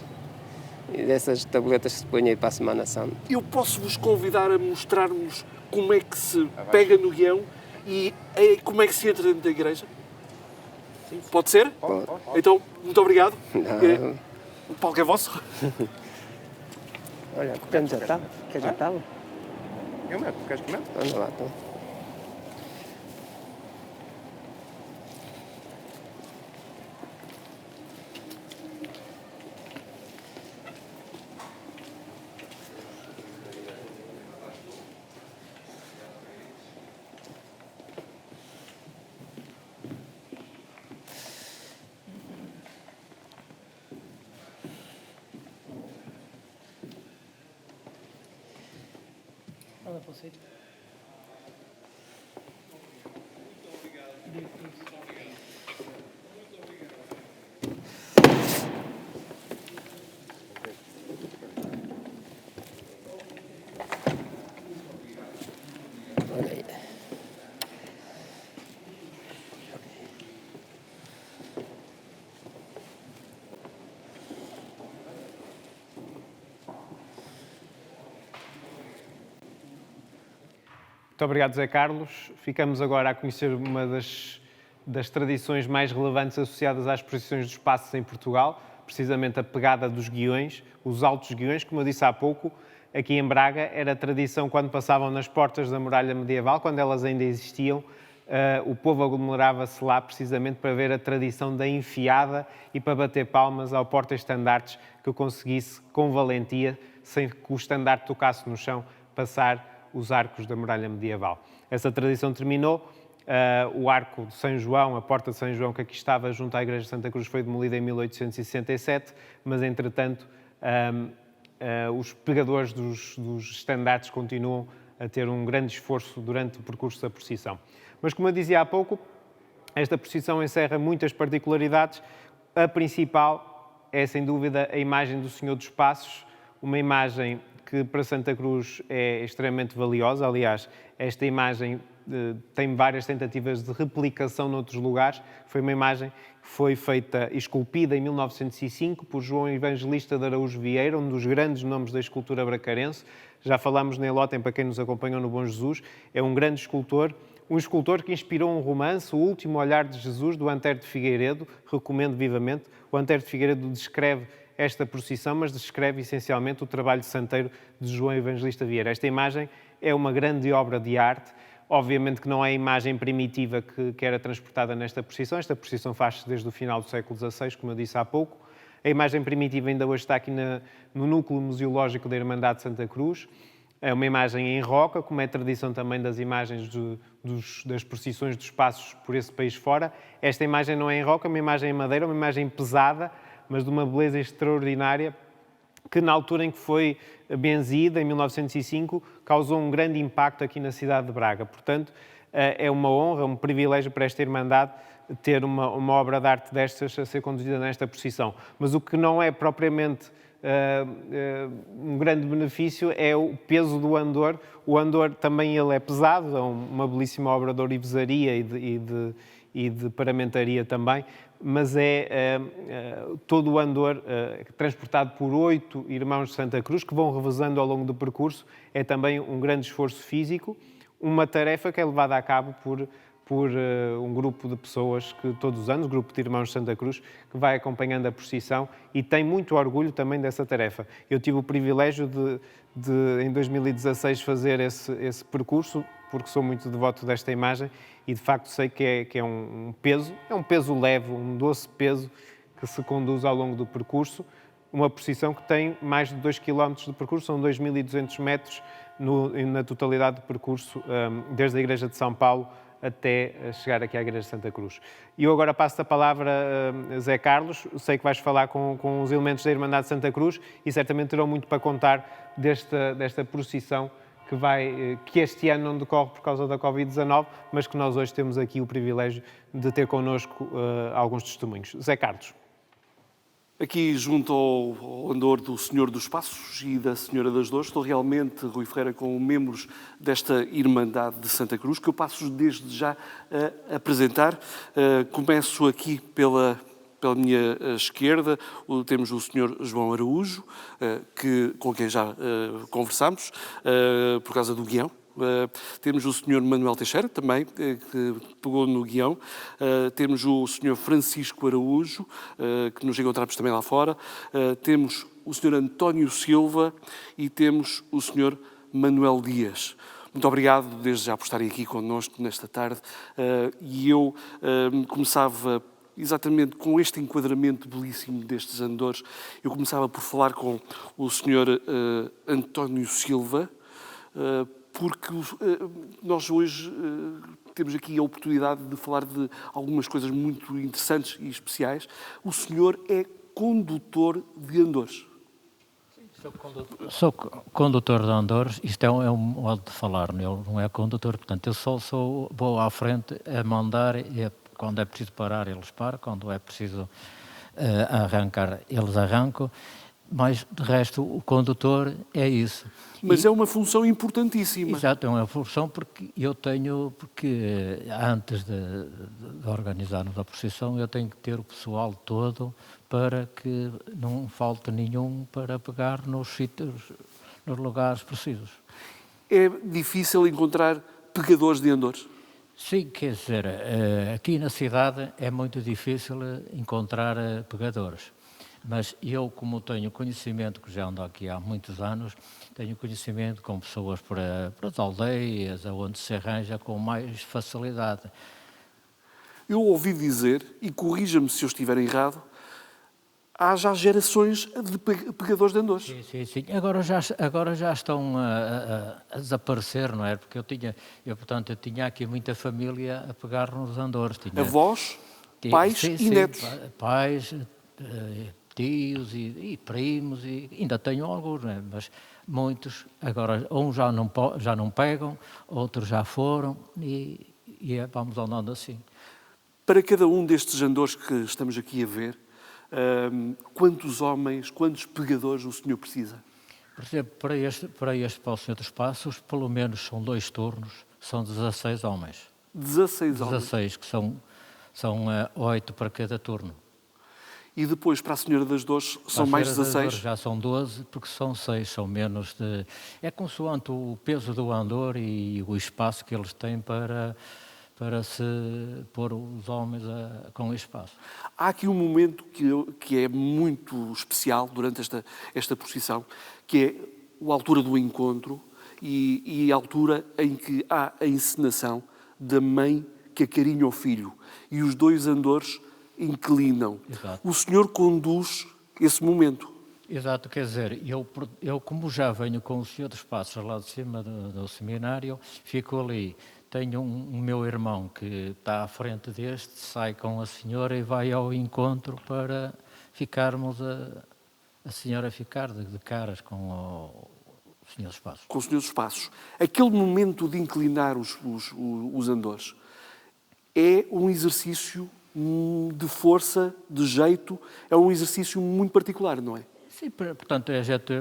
dessas tabletas que se põem aí para a Semana Santa. eu posso vos convidar a mostrar-nos como é que se pega no guião e como é que se entra dentro da igreja? Pode ser? Pode. Então, muito obrigado. Não. O palco é vosso. Olha, o tempo já estava. Que já estava? Eu mesmo, queres comer? Anda lá, então. Olha aí. Muito obrigado, Zé Carlos. Ficamos agora a conhecer uma das tradições mais relevantes associadas às procissões dos passos em Portugal, precisamente a pegada dos guiões, os altos guiões, como eu disse há pouco. Aqui em Braga era tradição, quando passavam nas portas da muralha medieval, quando elas ainda existiam, o povo aglomerava-se lá precisamente para ver a tradição da enfiada e para bater palmas ao porta-estandartes que conseguisse, com valentia, sem que o estandarte tocasse no chão, passar os arcos da muralha medieval. Essa tradição terminou. O arco de São João, a porta de São João que aqui estava junto à Igreja de Santa Cruz, foi demolida em 1867, mas entretanto os pegadores dos estandartes continuam a ter um grande esforço durante o percurso da procissão. Mas, como eu dizia há pouco, esta procissão encerra muitas particularidades. A principal é, sem dúvida, a imagem do Senhor dos Passos, uma imagem que para Santa Cruz é extremamente valiosa. Aliás, esta imagem tem várias tentativas de replicação noutros lugares. Foi uma imagem que foi feita e esculpida em 1905 por João Evangelista de Araújo Vieira, um dos grandes nomes da escultura bracarense. Já falámos nele ontem, para quem nos acompanhou no Bom Jesus. É um grande escultor, um escultor que inspirou um romance, O Último Olhar de Jesus, do Antero de Figueiredo. Recomendo vivamente. O Antero de Figueiredo descreve esta procissão, mas descreve essencialmente o trabalho santeiro de João Evangelista Vieira. Esta imagem é uma grande obra de arte. Obviamente que não é a imagem primitiva que era transportada nesta procissão. Esta procissão faz-se desde o final do século XVI, como eu disse há pouco. A imagem primitiva ainda hoje está aqui no núcleo museológico da Irmandade de Santa Cruz. É uma imagem em roca, como é tradição também das imagens das procissões dos passos por esse país fora. Esta imagem não é em roca, é uma imagem em madeira, uma imagem pesada, mas de uma beleza extraordinária, que na altura em que foi benzida, em 1905, causou um grande impacto aqui na cidade de Braga. Portanto, é uma honra, um privilégio para esta Irmandade ter uma obra de arte destas a ser conduzida nesta procissão. Mas o que não é propriamente um grande benefício é o peso do andor. O andor também ele é pesado, é uma belíssima obra de ourivesaria e de paramentaria também, mas todo o andor transportado por 8 irmãos de Santa Cruz, que vão revezando ao longo do percurso. É também um grande esforço físico, uma tarefa que é levada a cabo por um grupo de pessoas que todos os anos, o grupo de Irmãos de Santa Cruz, que vai acompanhando a procissão e tem muito orgulho também dessa tarefa. Eu tive o privilégio de em 2016, fazer esse percurso, porque sou muito devoto desta imagem e, de facto, sei que é um peso leve, um doce peso que se conduz ao longo do percurso. Uma procissão que tem mais de 2 km de percurso, são 2.200 metros na totalidade do percurso, desde a Igreja de São Paulo até chegar aqui à Igreja de Santa Cruz. E eu agora passo a palavra a Zé Carlos. Sei que vais falar com os elementos da Irmandade de Santa Cruz e certamente terão muito para contar desta procissão que este ano não decorre por causa da Covid-19, mas que nós hoje temos aqui o privilégio de ter connosco alguns testemunhos. Zé Carlos. Aqui, junto ao andor do Senhor dos Passos e da Senhora das Dores, estou realmente, Rui Ferreira, com membros desta Irmandade de Santa Cruz, que eu passo desde já a apresentar. Começo aqui pela minha esquerda, temos o Sr. João Araújo, com quem já conversámos, por causa do guião. Temos o Sr. Manuel Teixeira, também, que pegou no guião. Temos o Sr. Francisco Araújo, que nos encontramos também lá fora. Temos o Sr. António Silva e temos o Sr. Manuel Dias. Muito obrigado, desde já, por estarem aqui connosco nesta tarde. E eu começava exatamente com este enquadramento belíssimo destes andores. Eu começava por falar com o Sr. António Silva, porque nós hoje temos aqui a oportunidade de falar de algumas coisas muito interessantes e especiais. O senhor é condutor de andores. Sou condutor de andores, isto é um modo de falar, não é condutor, portanto eu só vou à frente a mandar, quando é preciso parar eles param, quando é preciso arrancar eles arrancam, mas de resto o condutor é isso. Mas é uma função importantíssima. Exato, é uma função porque antes de organizarmos a procissão eu tenho que ter o pessoal todo para que não falte nenhum para pegar nos sítios, nos lugares precisos. É difícil encontrar pegadores de andores? Sim, quer dizer, aqui na cidade é muito difícil encontrar pegadores. Mas eu, como tenho conhecimento, que já ando aqui há muitos anos, tenho conhecimento com pessoas para as aldeias, onde se arranja com mais facilidade. Eu ouvi dizer, e corrija-me se eu estiver errado, há já gerações de pegadores de andores. Sim. Agora já estão a desaparecer, não é? Porque portanto, eu tinha aqui muita família a pegar nos andores. Avós, pais e netos. Pais, tios e primos, e ainda tenho alguns, não é? Mas muitos agora, uns já não pegam, outros já foram e vamos andando assim. Para cada um destes andores que estamos aqui a ver, quantos homens, quantos pegadores o senhor precisa? Por exemplo, para o Senhor dos Passos, pelo menos são 2 turnos, são 16 homens. 16 homens. 16, que são 8 para cada turno. E depois, para a Senhora das Dores, são Para a mais Senhora das 16? Dores já são 12, porque são 6, são menos de... É consoante o peso do andor e o espaço que eles têm para se pôr os homens com espaço. Há aqui um momento que é muito especial durante esta procissão, que é a altura do encontro e a altura em que há a encenação da mãe que acarinha o filho e os 2 andores inclinam. Exato. O senhor conduz esse momento. Exato, quer dizer, eu como já venho com o Senhor dos Passos lá de cima do seminário, fico ali. Tenho um meu irmão que está à frente deste, sai com a senhora e vai ao encontro para ficarmos, a senhora ficar de caras com o Senhor dos Passos. Com o Senhor dos Passos. Aquele momento de inclinar os andores é um exercício de força, de jeito, é um exercício muito particular, não é? Sim, portanto,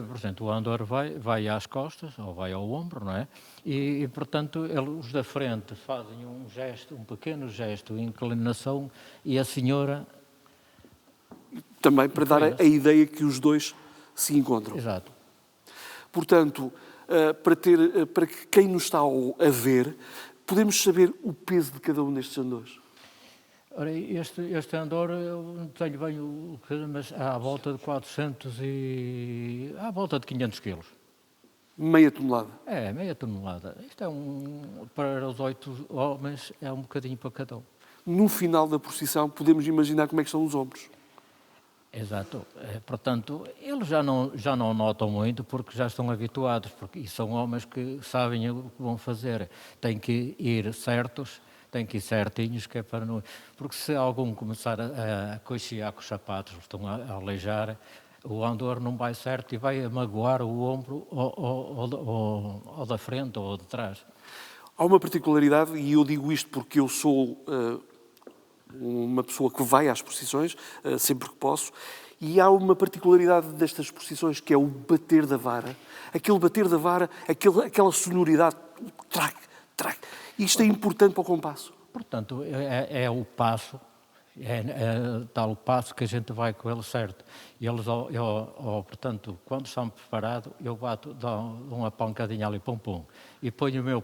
por exemplo, o andor vai às costas, ou vai ao ombro, não é? E portanto, os da frente fazem um pequeno gesto de inclinação e a senhora... Também para dar a ideia que os 2 se encontram. Exato. Portanto, para quem nos está a ver, podemos saber o peso de cada um destes andores? Ora, este andor, eu não tenho bem o que, mas à volta de à volta de 500 quilos. Meia tonelada. É, meia tonelada. Isto para os 8 homens, é um bocadinho para cada um. No final da procissão, podemos imaginar como é que são os ombros. Exato. Portanto, eles já não notam muito porque já estão habituados, e são homens que sabem o que vão fazer. Têm que ir certos, têm que ir certinhos, que é para não... Porque se algum começar a coicear com os sapatos, estão a aleijar, o andor não vai certo e vai magoar o ombro ou da frente ou de trás. Há uma particularidade, e eu digo isto porque eu sou uma pessoa que vai às procissões, sempre que posso, e há uma particularidade destas procissões que é o bater da vara. Aquele bater da vara, aquela sonoridade, trac, trac. Isto é importante para o compasso. Portanto, é o passo, é tal passo que a gente vai com ele certo. E eles, portanto, quando estão preparados, eu dou uma pancadinha ali, pum, pum, e ponho o meu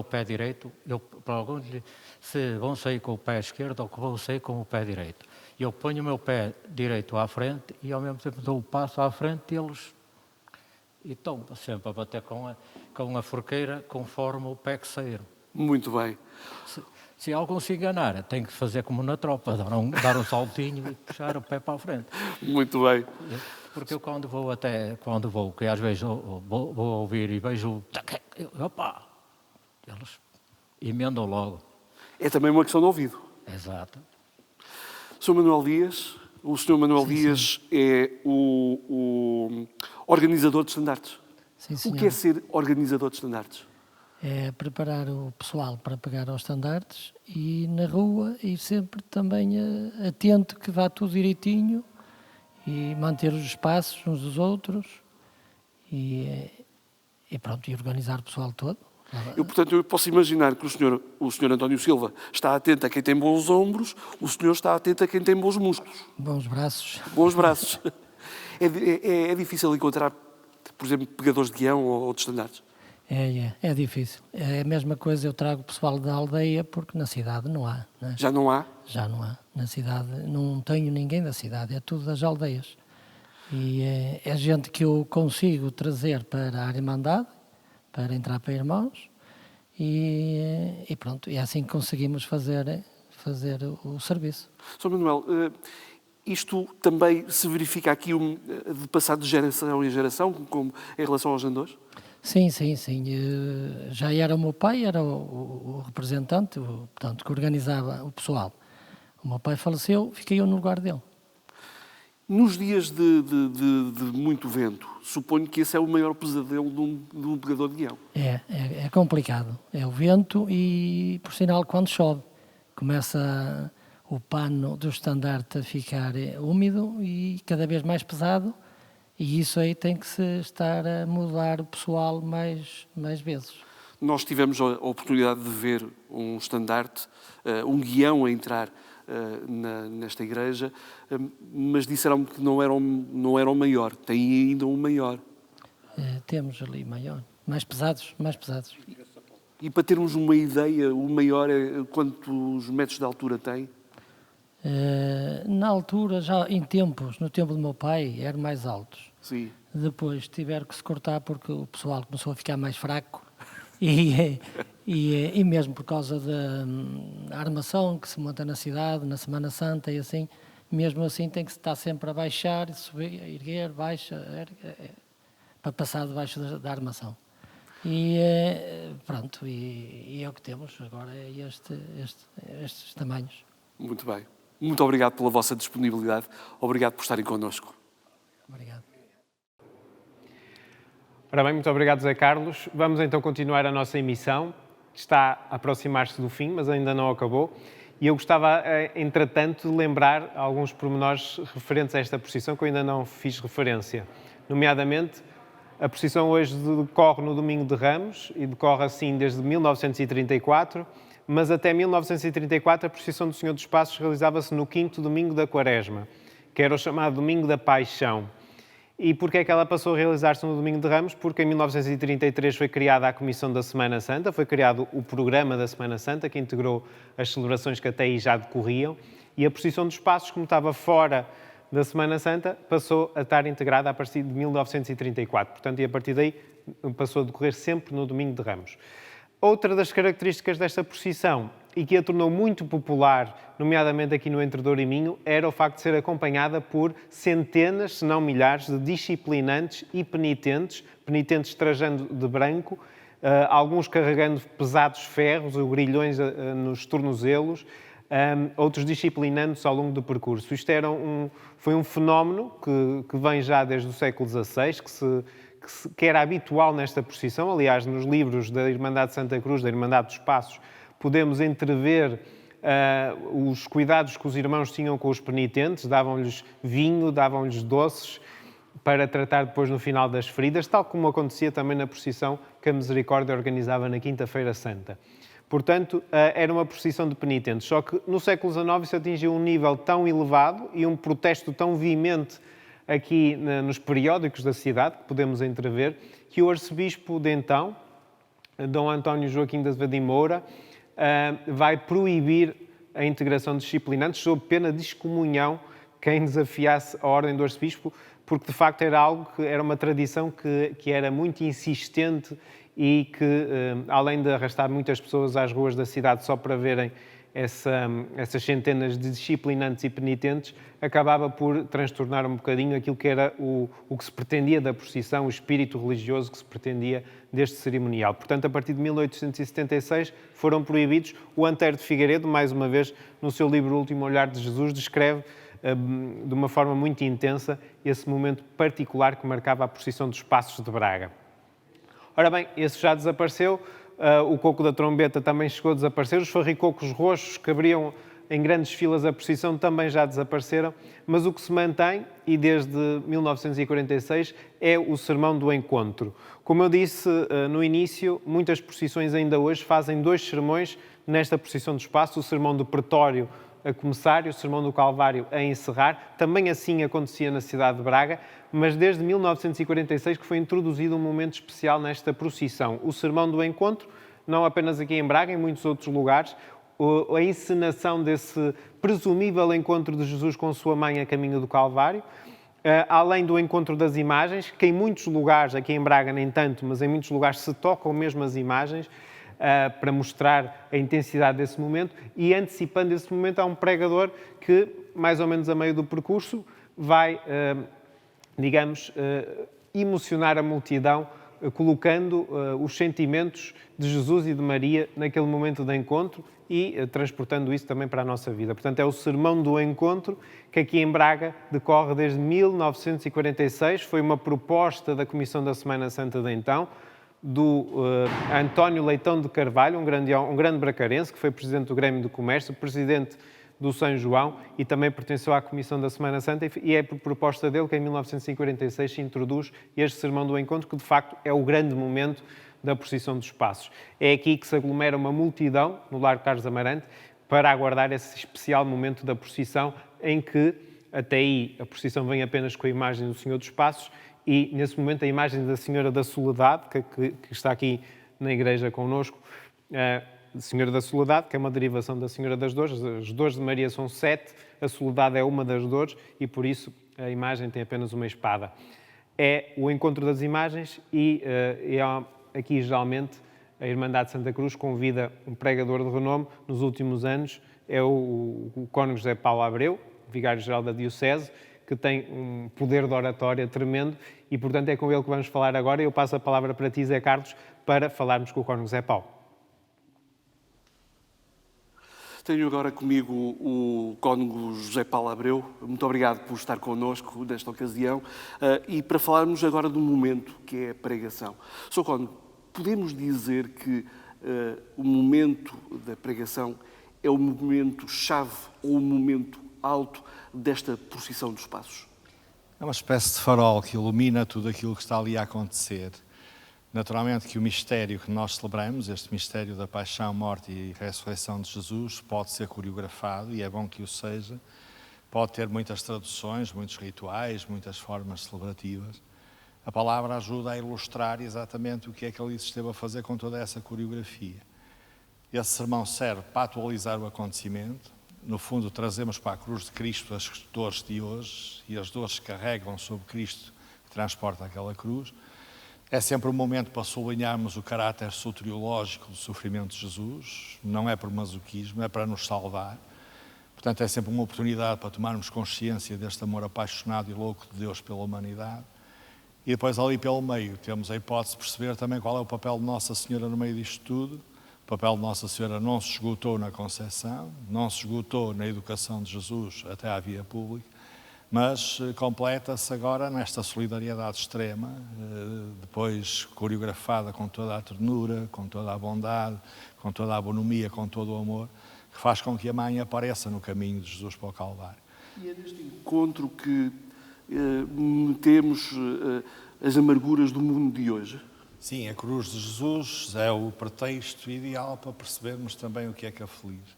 pé direito, eu pergunto-lhe se vão sair com o pé esquerdo ou que vão sair com o pé direito. Eu ponho o meu pé direito à frente e ao mesmo tempo dou o passo à frente e eles estão sempre a bater com a forqueira conforme o pé que saíram. Muito bem. Se algum se enganar, tem que fazer como na tropa, dar um saltinho e puxar o pé para a frente. Muito bem. Porque eu quando vou, que às vezes vou ouvir e vejo, opa, eles emendam logo. É também uma questão de ouvido. Exato. Sr. Manuel Dias, o Sr. Manuel Dias é o organizador de estandartes. Sim, o senhor. que é ser organizador de estandartes? É preparar o pessoal para pegar aos estandartes e na rua e sempre também atento que vá tudo direitinho e manter os espaços uns dos outros e pronto, e organizar o pessoal todo. Portanto, eu posso imaginar que o senhor António Silva está atento a quem tem bons ombros, o senhor está atento a quem tem bons músculos. Bons braços. Bons braços. É difícil encontrar, por exemplo, pegadores de guião ou de estandartes? É difícil. É a mesma coisa, eu trago o pessoal da aldeia porque na cidade não há. Né? Já não há? Já não há. Na cidade não tenho ninguém da cidade, é tudo das aldeias. E é gente que eu consigo trazer para a Irmandade, para entrar para irmãos, e pronto, é assim que conseguimos fazer o serviço. Sr. Manuel, isto também se verifica aqui de passar de geração em geração, como em relação aos andores? Sim. Já era o meu pai, era o representante, portanto, que organizava o pessoal. O meu pai faleceu, fiquei eu no lugar dele. Nos dias de muito vento, suponho que esse é o maior pesadelo de um pegador de guião. É complicado. É o vento e, por sinal, quando chove, começa o pano do estandarte a ficar úmido e cada vez mais pesado, e isso aí tem que se estar a mudar o pessoal mais vezes. Nós tivemos a oportunidade de ver um estandarte, um guião a entrar nesta igreja, mas disseram-me que não era o maior. Tem ainda um maior. Temos ali maior, mais pesados. E para termos uma ideia, o maior é quantos metros de altura tem? Na altura, já no tempo do meu pai, eram mais altos. Sim. Depois tiveram que se cortar porque o pessoal começou a ficar mais fraco e mesmo por causa da armação que se monta na cidade, na Semana Santa e assim, mesmo assim tem que estar sempre a baixar, subir, erguer, baixa, para passar debaixo da armação. E pronto, e é o que temos agora, é estes tamanhos. Muito bem. Muito obrigado pela vossa disponibilidade. Obrigado por estarem connosco. Obrigado. Ora bem, muito obrigado, Zé Carlos. Vamos então continuar a nossa emissão. Está a aproximar-se do fim, mas ainda não acabou. E eu gostava, entretanto, de lembrar alguns pormenores referentes a esta procissão que eu ainda não fiz referência. Nomeadamente, a procissão hoje decorre no Domingo de Ramos e decorre assim desde 1934, mas até 1934 a procissão do Senhor dos Passos realizava-se no 5º domingo da Quaresma, que era o chamado Domingo da Paixão. E porquê é que ela passou a realizar-se no Domingo de Ramos? Porque em 1933 foi criada a Comissão da Semana Santa, foi criado o Programa da Semana Santa, que integrou as celebrações que até aí já decorriam, e a procissão dos Passos, como estava fora da Semana Santa, passou a estar integrada a partir de 1934. Portanto, e a partir daí passou a decorrer sempre no Domingo de Ramos. Outra das características desta procissão, e que a tornou muito popular, nomeadamente aqui no Entre Douro e Minho, era o facto de ser acompanhada por centenas, se não milhares, de disciplinantes e penitentes trajando de branco, alguns carregando pesados ferros ou grilhões nos tornozelos, outros disciplinando-se ao longo do percurso. Isto foi um fenómeno que vem já desde o século XVI, que era habitual nesta procissão. Aliás, nos livros da Irmandade de Santa Cruz, da Irmandade dos Passos, podemos entrever os cuidados que os irmãos tinham com os penitentes, davam-lhes vinho, davam-lhes doces, para tratar depois no final das feridas, tal como acontecia também na procissão que a Misericórdia organizava na Quinta-feira Santa. Portanto, era uma procissão de penitentes. Só que no século XIX isso atingiu um nível tão elevado e um protesto tão veemente aqui nos periódicos da cidade, que podemos entrever, que o arcebispo de então, Dom António Joaquim de Azevedo e Moura, vai proibir a integração de disciplinantes sob pena de excomunhão quem desafiasse a ordem do arcebispo, porque de facto era uma tradição que era muito insistente e que, além de arrastar muitas pessoas às ruas da cidade só para verem essas centenas de disciplinantes e penitentes, acabava por transtornar um bocadinho aquilo que era o que se pretendia da procissão, o espírito religioso que se pretendia deste cerimonial. Portanto, a partir de 1876 foram proibidos. O Anteiro de Figueiredo, mais uma vez, no seu livro O Último Olhar de Jesus, descreve de uma forma muito intensa esse momento particular que marcava a procissão dos Passos de Braga. Ora bem, esse já desapareceu. O coco da trombeta também chegou a desaparecer, os farricocos roxos que abriam em grandes filas a procissão também já desapareceram, mas o que se mantém, e desde 1946, é o Sermão do Encontro. Como eu disse no início, muitas procissões ainda hoje fazem 2 sermões nesta procissão dos Passos, o Sermão do Pretório a começar e o Sermão do Calvário a encerrar. Também assim acontecia na cidade de Braga, mas desde 1946 que foi introduzido um momento especial nesta procissão. O Sermão do Encontro, não apenas aqui em Braga, em muitos outros lugares, a encenação desse presumível encontro de Jesus com sua mãe a caminho do Calvário, além do encontro das imagens, que em muitos lugares, aqui em Braga nem tanto, mas em muitos lugares se tocam mesmo as imagens, para mostrar a intensidade desse momento, e antecipando esse momento há um pregador que, mais ou menos a meio do percurso, vai, emocionar a multidão, colocando os sentimentos de Jesus e de Maria naquele momento de encontro e transportando isso também para a nossa vida. Portanto, é o Sermão do Encontro que aqui em Braga decorre desde 1946. Foi uma proposta da Comissão da Semana Santa de então, do António Leitão de Carvalho, um grande bracarense, que foi presidente do Grêmio do Comércio, presidente do São João e também pertenceu à Comissão da Semana Santa, e é por proposta dele que em 1946 se introduz este Sermão do Encontro, que de facto é o grande momento da procissão dos Passos. É aqui que se aglomera uma multidão, no Largo Carlos Amarante, para aguardar esse especial momento da procissão, em que até aí a procissão vem apenas com a imagem do Senhor dos Passos e nesse momento a imagem da Senhora da Soledade, que está aqui na igreja connosco, Senhora da Soledade, que é uma derivação da Senhora das Dores. As dores de Maria são 7, a soledade é uma das dores e por isso a imagem tem apenas uma espada. É o encontro das imagens e aqui geralmente a Irmandade de Santa Cruz convida um pregador de renome. Nos últimos anos é o cônego José Paulo Abreu, vigário-geral da Diocese, que tem um poder de oratória tremendo e, portanto, é com ele que vamos falar agora. Eu passo a palavra para ti, Zé Carlos, para falarmos com o cônego José Paulo. Tenho agora comigo o cônego José Paulo Abreu. Muito obrigado por estar connosco nesta ocasião e para falarmos agora de um momento que é a pregação. Sr. Cônego, podemos dizer que o momento da pregação é o momento-chave ou o momento alto desta procissão dos Passos? É uma espécie de farol que ilumina tudo aquilo que está ali a acontecer. Naturalmente que o mistério que nós celebramos, este mistério da paixão, morte e ressurreição de Jesus, pode ser coreografado, e é bom que o seja. Pode ter muitas traduções, muitos rituais, muitas formas celebrativas. A palavra ajuda a ilustrar exatamente o que é que ele esteve a fazer com toda essa coreografia. Esse sermão serve para atualizar o acontecimento. No fundo, trazemos para a cruz de Cristo as dores de hoje e as dores que carregam sobre Cristo, que transporta aquela cruz. É sempre um momento para sublinharmos o caráter soteriológico do sofrimento de Jesus. Não é por masoquismo, é para nos salvar. Portanto, é sempre uma oportunidade para tomarmos consciência deste amor apaixonado e louco de Deus pela humanidade. E depois, ali pelo meio, temos a hipótese de perceber também qual é o papel de Nossa Senhora no meio disto tudo. O papel de Nossa Senhora não se esgotou na Conceição, não se esgotou na educação de Jesus até à via pública, mas completa-se agora nesta solidariedade extrema, depois coreografada com toda a ternura, com toda a bondade, com toda a bonomia, com todo o amor, que faz com que a mãe apareça no caminho de Jesus para o Calvário. E é neste encontro que metemos as amarguras do mundo de hoje? Sim, a cruz de Jesus é o pretexto ideal para percebermos também o que é que aflige.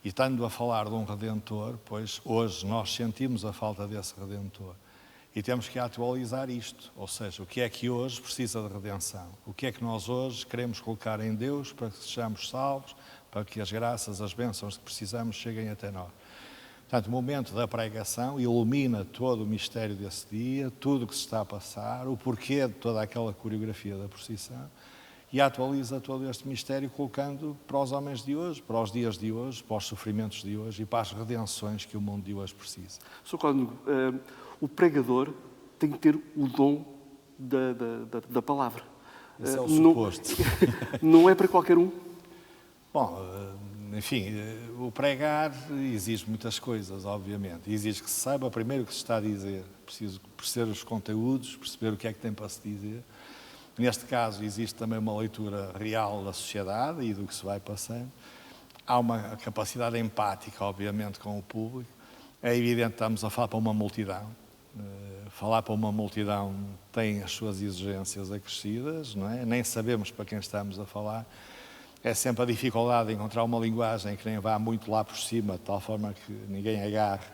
E estando a falar de um Redentor, pois hoje nós sentimos a falta desse Redentor. E temos que atualizar isto, ou seja, o que é que hoje precisa de redenção? O que é que nós hoje queremos colocar em Deus para que sejamos salvos, para que as graças, as bênçãos que precisamos cheguem até nós. Portanto, o momento da pregação ilumina todo o mistério desse dia, tudo o que se está a passar, o porquê de toda aquela coreografia da procissão, e atualiza todo este mistério colocando para os homens de hoje, para os dias de hoje, para os sofrimentos de hoje e para as redenções que o mundo de hoje precisa. Sr. Cônego, o pregador tem que ter o dom da palavra. Isso é o suposto. Não é para qualquer um? Bom, enfim, o pregar exige muitas coisas, obviamente. Exige que se saiba primeiro o que se está a dizer. Preciso perceber os conteúdos, perceber o que é que tem para se dizer. Neste caso, existe também uma leitura real da sociedade e do que se vai passando. Há uma capacidade empática, obviamente, com o público. É evidente que estamos a falar para uma multidão. Falar para uma multidão tem as suas exigências acrescidas, não é? Nem sabemos para quem estamos a falar. é sempre a dificuldade de encontrar uma linguagem que nem vá muito lá por cima, de tal forma que ninguém agarre,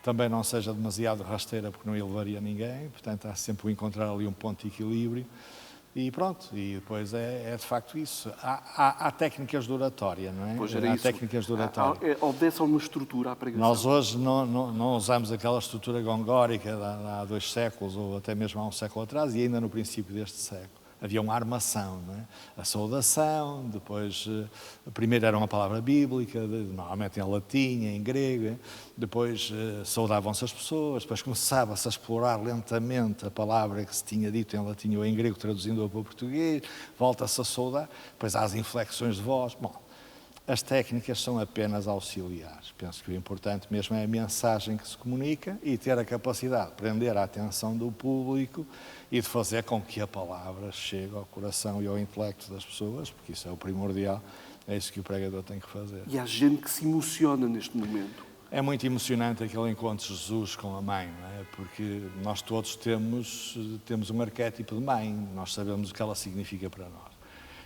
também não seja demasiado rasteira, porque não elevaria ninguém. Portanto, há sempre o encontrar ali um ponto de equilíbrio. E pronto, e depois é de facto isso. Há técnicas de oratória, não é? Pois era há isso. técnicas de oratória. Obedece a uma estrutura à pregação. Nós hoje não usamos aquela estrutura gongórica de há 2 séculos, ou até mesmo há um século atrás, e ainda no princípio deste século. Havia uma armação, não é? A saudação, depois, primeiro era uma palavra bíblica, normalmente em latim, em grego, depois saudavam-se as pessoas, depois começava-se a explorar lentamente a palavra que se tinha dito em latim ou em grego, traduzindo-a para o português, volta-se a saudar, depois há as inflexões de voz. Bom, as técnicas são apenas auxiliares. Penso que o importante mesmo é a mensagem que se comunica e ter a capacidade de prender a atenção do público e de fazer com que a palavra chegue ao coração e ao intelecto das pessoas, porque isso é o primordial, é isso que o pregador tem que fazer. E há gente que se emociona neste momento. É muito emocionante aquele encontro de Jesus com a mãe, não é? Porque nós todos temos um arquétipo de mãe, nós sabemos o que ela significa para nós.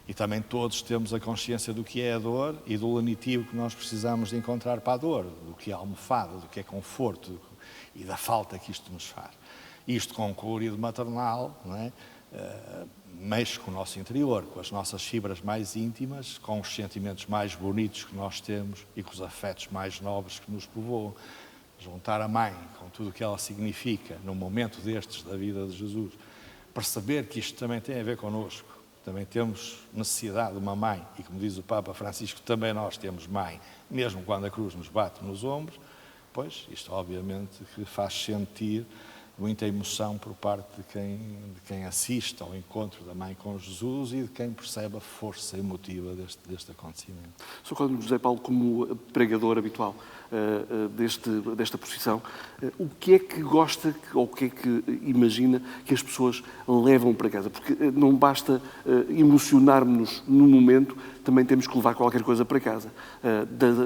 E também todos temos a consciência do que é a dor e do lenitivo que nós precisamos de encontrar para a dor, do que é almofada, do que é conforto e da falta que isto nos faz. Isto com um colorido maternal, não é? Mexe com o nosso interior, com as nossas fibras mais íntimas, com os sentimentos mais bonitos que nós temos e com os afetos mais nobres que nos povoam. Juntar a mãe com tudo o que ela significa num momento destes da vida de Jesus, perceber que isto também tem a ver connosco. Também temos necessidade de uma mãe, e como diz o Papa Francisco, também nós temos mãe, mesmo quando a cruz nos bate nos ombros, pois isto obviamente que faz sentir muita emoção por parte de quem assiste ao encontro da mãe com Jesus e de quem percebe a força emotiva deste acontecimento. Sr. Código José Paulo, como pregador habitual desta procissão, o que é que gosta ou o que é que imagina que as pessoas levam para casa? Porque não basta emocionarmos-nos no momento, também temos que levar qualquer coisa para casa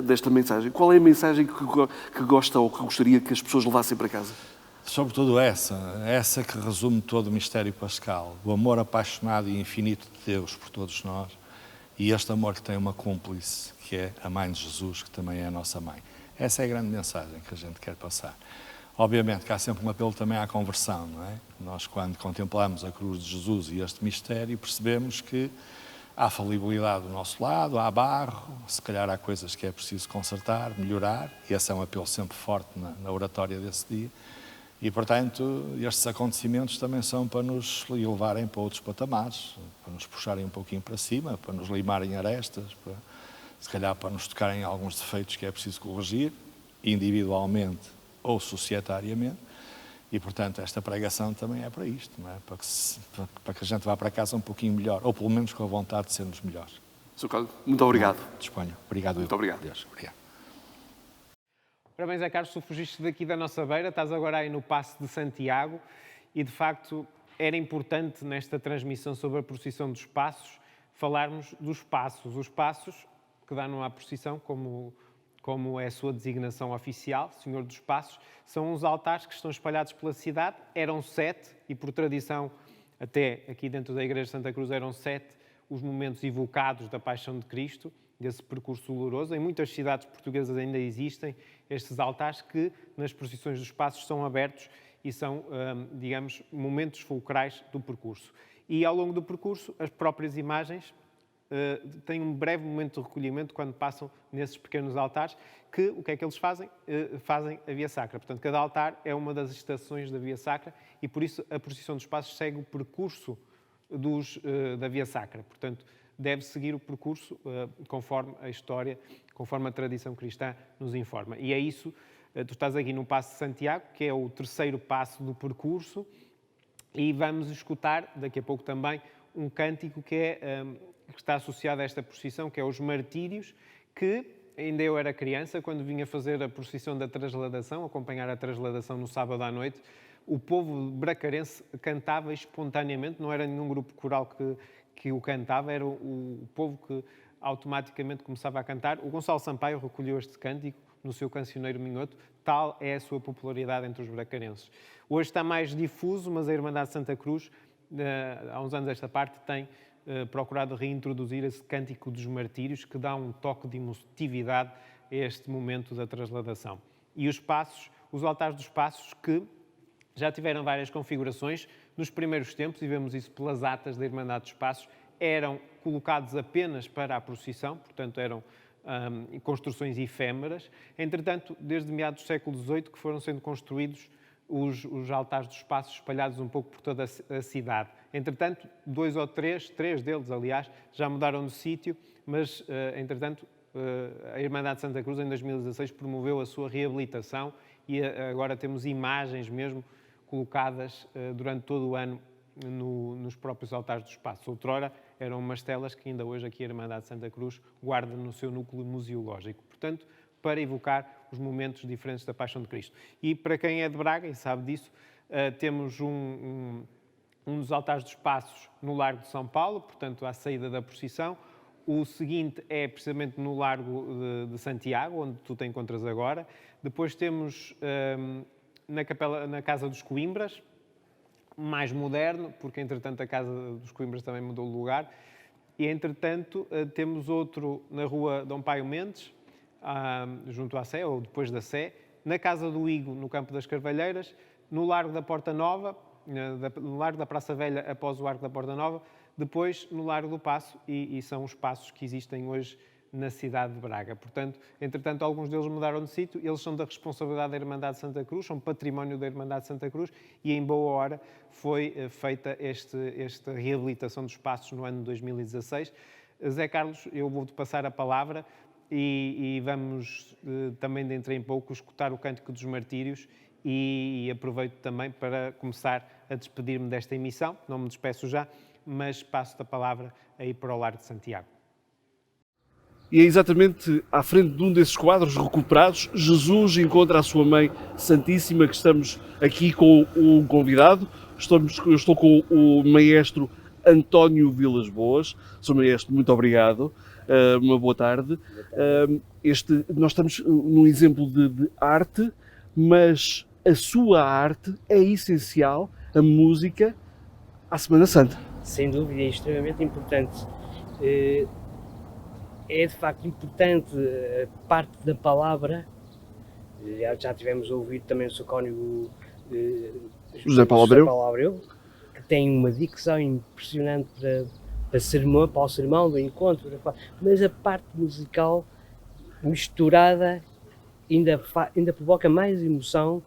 desta mensagem. Qual é a mensagem que gosta ou que gostaria que as pessoas levassem para casa? Sobretudo essa que resume todo o mistério pascal, o amor apaixonado e infinito de Deus por todos nós e este amor que tem uma cúmplice, que é a mãe de Jesus, que também é a nossa mãe. Essa é a grande mensagem que a gente quer passar. Obviamente que há sempre um apelo também à conversão, não é? Nós, quando contemplamos a cruz de Jesus e este mistério, percebemos que há falibilidade do nosso lado, há barro, se calhar há coisas que é preciso consertar, melhorar, e esse é um apelo sempre forte na oratória desse dia. E, portanto, estes acontecimentos também são para nos levarem para outros patamares, para nos puxarem um pouquinho para cima, para nos limarem arestas, se calhar para nos tocarem alguns defeitos que é preciso corrigir, individualmente ou societariamente. E, portanto, esta pregação também é para isto, não é? Para que a gente vá para casa um pouquinho melhor, ou pelo menos com a vontade de sermos melhores. Sr. Código, muito obrigado. Disponho. Obrigado. Muito obrigado. Deus. Obrigado. Parabéns, Zé Carlos, tu fugiste daqui da nossa beira, estás agora aí no Paço de Santiago e, de facto, era importante nesta transmissão sobre a procissão dos passos falarmos dos passos. Os passos que dão à procissão, como é a sua designação oficial, Senhor dos Passos, são uns altares que estão espalhados pela cidade. Eram 7 e, por tradição, até aqui dentro da Igreja de Santa Cruz, eram 7 os momentos evocados da Paixão de Cristo, desse percurso doloroso. Em muitas cidades portuguesas ainda existem estes altares que, nas procissões dos passos, são abertos e são, digamos, momentos fulcrais do percurso. E, ao longo do percurso, as próprias imagens têm um breve momento de recolhimento quando passam nesses pequenos altares, que o que é que eles fazem? Fazem a Via Sacra. Portanto, cada altar é uma das estações da Via Sacra e, por isso, a procissão dos passos segue o percurso da Via Sacra. Portanto, deve seguir o percurso conforme a história, conforme a tradição cristã nos informa. E é isso, tu estás aqui no Paço de Santiago, que é o terceiro passo do percurso, e vamos escutar daqui a pouco também um cântico que está associado a esta procissão, que é os Martírios, que ainda eu era criança, quando vinha fazer a procissão da Transladação, acompanhar a Transladação no sábado à noite, o povo bracarense cantava espontaneamente, não era nenhum grupo coral que o cantava, era o povo que automaticamente começava a cantar. O Gonçalo Sampaio recolheu este cântico no seu Cancioneiro Minhoto, tal é a sua popularidade entre os bracarenses. Hoje está mais difuso, mas a Irmandade de Santa Cruz, há uns anos esta parte, tem procurado reintroduzir esse Cântico dos Martírios, que dá um toque de emotividade a este momento da transladação. E os altares dos passos, que já tiveram várias configurações. Nos primeiros tempos, e vemos isso pelas atas da Irmandade dos Passos, eram colocados apenas para a procissão, portanto eram construções efêmeras. Entretanto, desde meados do século XVIII que foram sendo construídos os altares dos passos espalhados um pouco por toda a cidade. Entretanto, três deles, aliás, já mudaram de sítio, mas, entretanto, a Irmandade de Santa Cruz, em 2016, promoveu a sua reabilitação e agora temos imagens mesmo colocadas durante todo o ano nos próprios altares dos passos. Outrora eram umas telas que ainda hoje aqui a Irmandade de Santa Cruz guarda no seu núcleo museológico. Portanto, para evocar os momentos diferentes da Paixão de Cristo. E para quem é de Braga e sabe disso, temos um dos altares dos passos no Largo de São Paulo, portanto, à saída da procissão. O seguinte é precisamente no Largo de Santiago, onde tu te encontras agora. Depois temos na Casa dos Coimbras, mais moderno, porque entretanto a Casa dos Coimbras também mudou de lugar. E entretanto temos outro na Rua Dom Paio Mendes, junto à Sé, ou depois da Sé, na Casa do Higo, no Campo das Carvalheiras, no Largo da Porta Nova, no Largo da Praça Velha após o Arco da Porta Nova, depois no Largo do Paço, e são os passos que existem hoje na cidade de Braga. Portanto, entretanto, alguns deles mudaram de sítio, eles são da responsabilidade da Irmandade de Santa Cruz, são património da Irmandade de Santa Cruz, e em boa hora foi feita esta reabilitação dos passos no ano de 2016. Zé Carlos, eu vou-te passar a palavra e vamos também dentro em pouco escutar o Cântico dos Martírios e aproveito também para começar a despedir-me desta emissão, não me despeço já, mas passo-te a palavra aí para o Largo de Santiago. E é exatamente à frente de um desses quadros recuperados, Jesus encontra a sua Mãe Santíssima, que estamos aqui com o convidado. Eu estou com o maestro António Vilas Boas. Sr. Maestro, muito obrigado. Uma boa tarde. Nós estamos num exemplo de arte, mas a sua arte é essencial, a música, à Semana Santa. Sem dúvida, é extremamente importante. É de facto importante a parte da palavra. Já tivemos a ouvir também o seu cônego José Paulo Abreu, que tem uma dicção impressionante para o sermão do encontro, mas a parte musical misturada ainda provoca mais emoção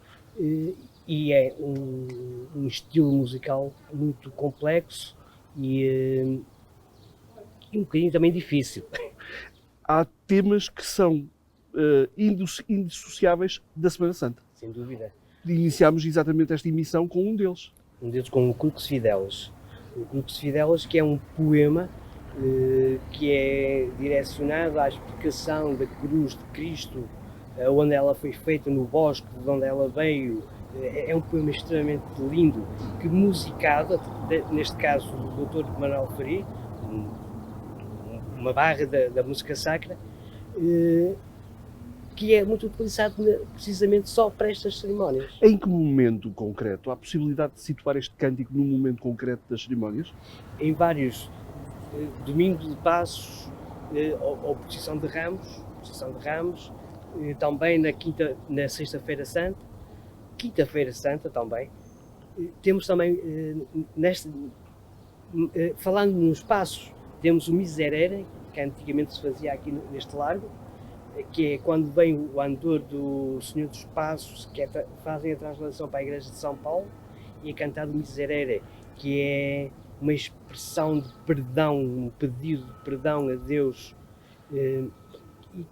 e é um estilo musical muito complexo e um bocadinho também difícil. Há temas que são indissociáveis da Semana Santa. Sem dúvida. Iniciámos exatamente esta emissão com um deles. Um deles com o Crux Fidelis. O Crux Fidelis, que é um poema que é direcionado à explicação da cruz de Cristo, onde ela foi feita, no bosque de onde ela veio. É um poema extremamente lindo, que musicado, neste caso do Dr. Manuel Faria, uma barra da música sacra, que é muito utilizado precisamente só para estas cerimónias. Em que momento concreto? Há possibilidade de situar este cântico num momento concreto das cerimónias? Em vários. Domingo de Passos, ou Procissão de Ramos, também na Sexta-feira Santa, Quinta-feira Santa também. Temos também, falando nos passos, temos o Miserere, que antigamente se fazia aqui neste largo, que é quando vem o andor do Senhor dos Passos, que fazem a translação para a Igreja de São Paulo, e é cantado o Miserere, que é uma expressão de perdão, um pedido de perdão a Deus, e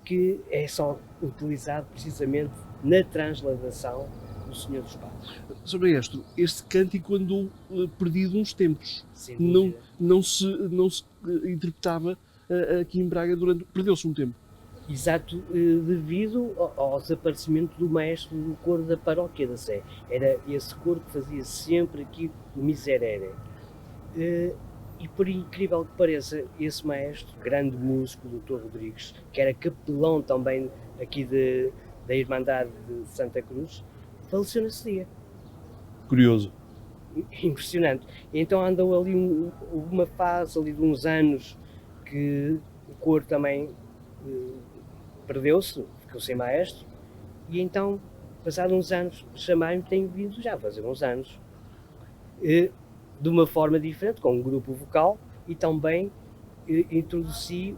que é só utilizado precisamente na transladação do Senhor dos Passos. Sr. Maestro, este cântico andou perdido uns tempos. Não se interpretava aqui em Braga perdeu-se um tempo. Exato, devido ao desaparecimento do maestro do coro da paróquia da Sé. Era esse coro que fazia sempre aqui o Miserere. E por incrível que pareça, esse maestro, grande músico, o Dr. Rodrigues, que era capelão também aqui da Irmandade de Santa Cruz, faleceu nesse dia. Curioso. impressionante. Então andou ali uma fase ali de uns anos que o coro também perdeu-se, ficou sem maestro, e então, passados uns anos, chamaram-me, tenho vindo já a fazer uns anos, de uma forma diferente, com um grupo vocal, e também introduzi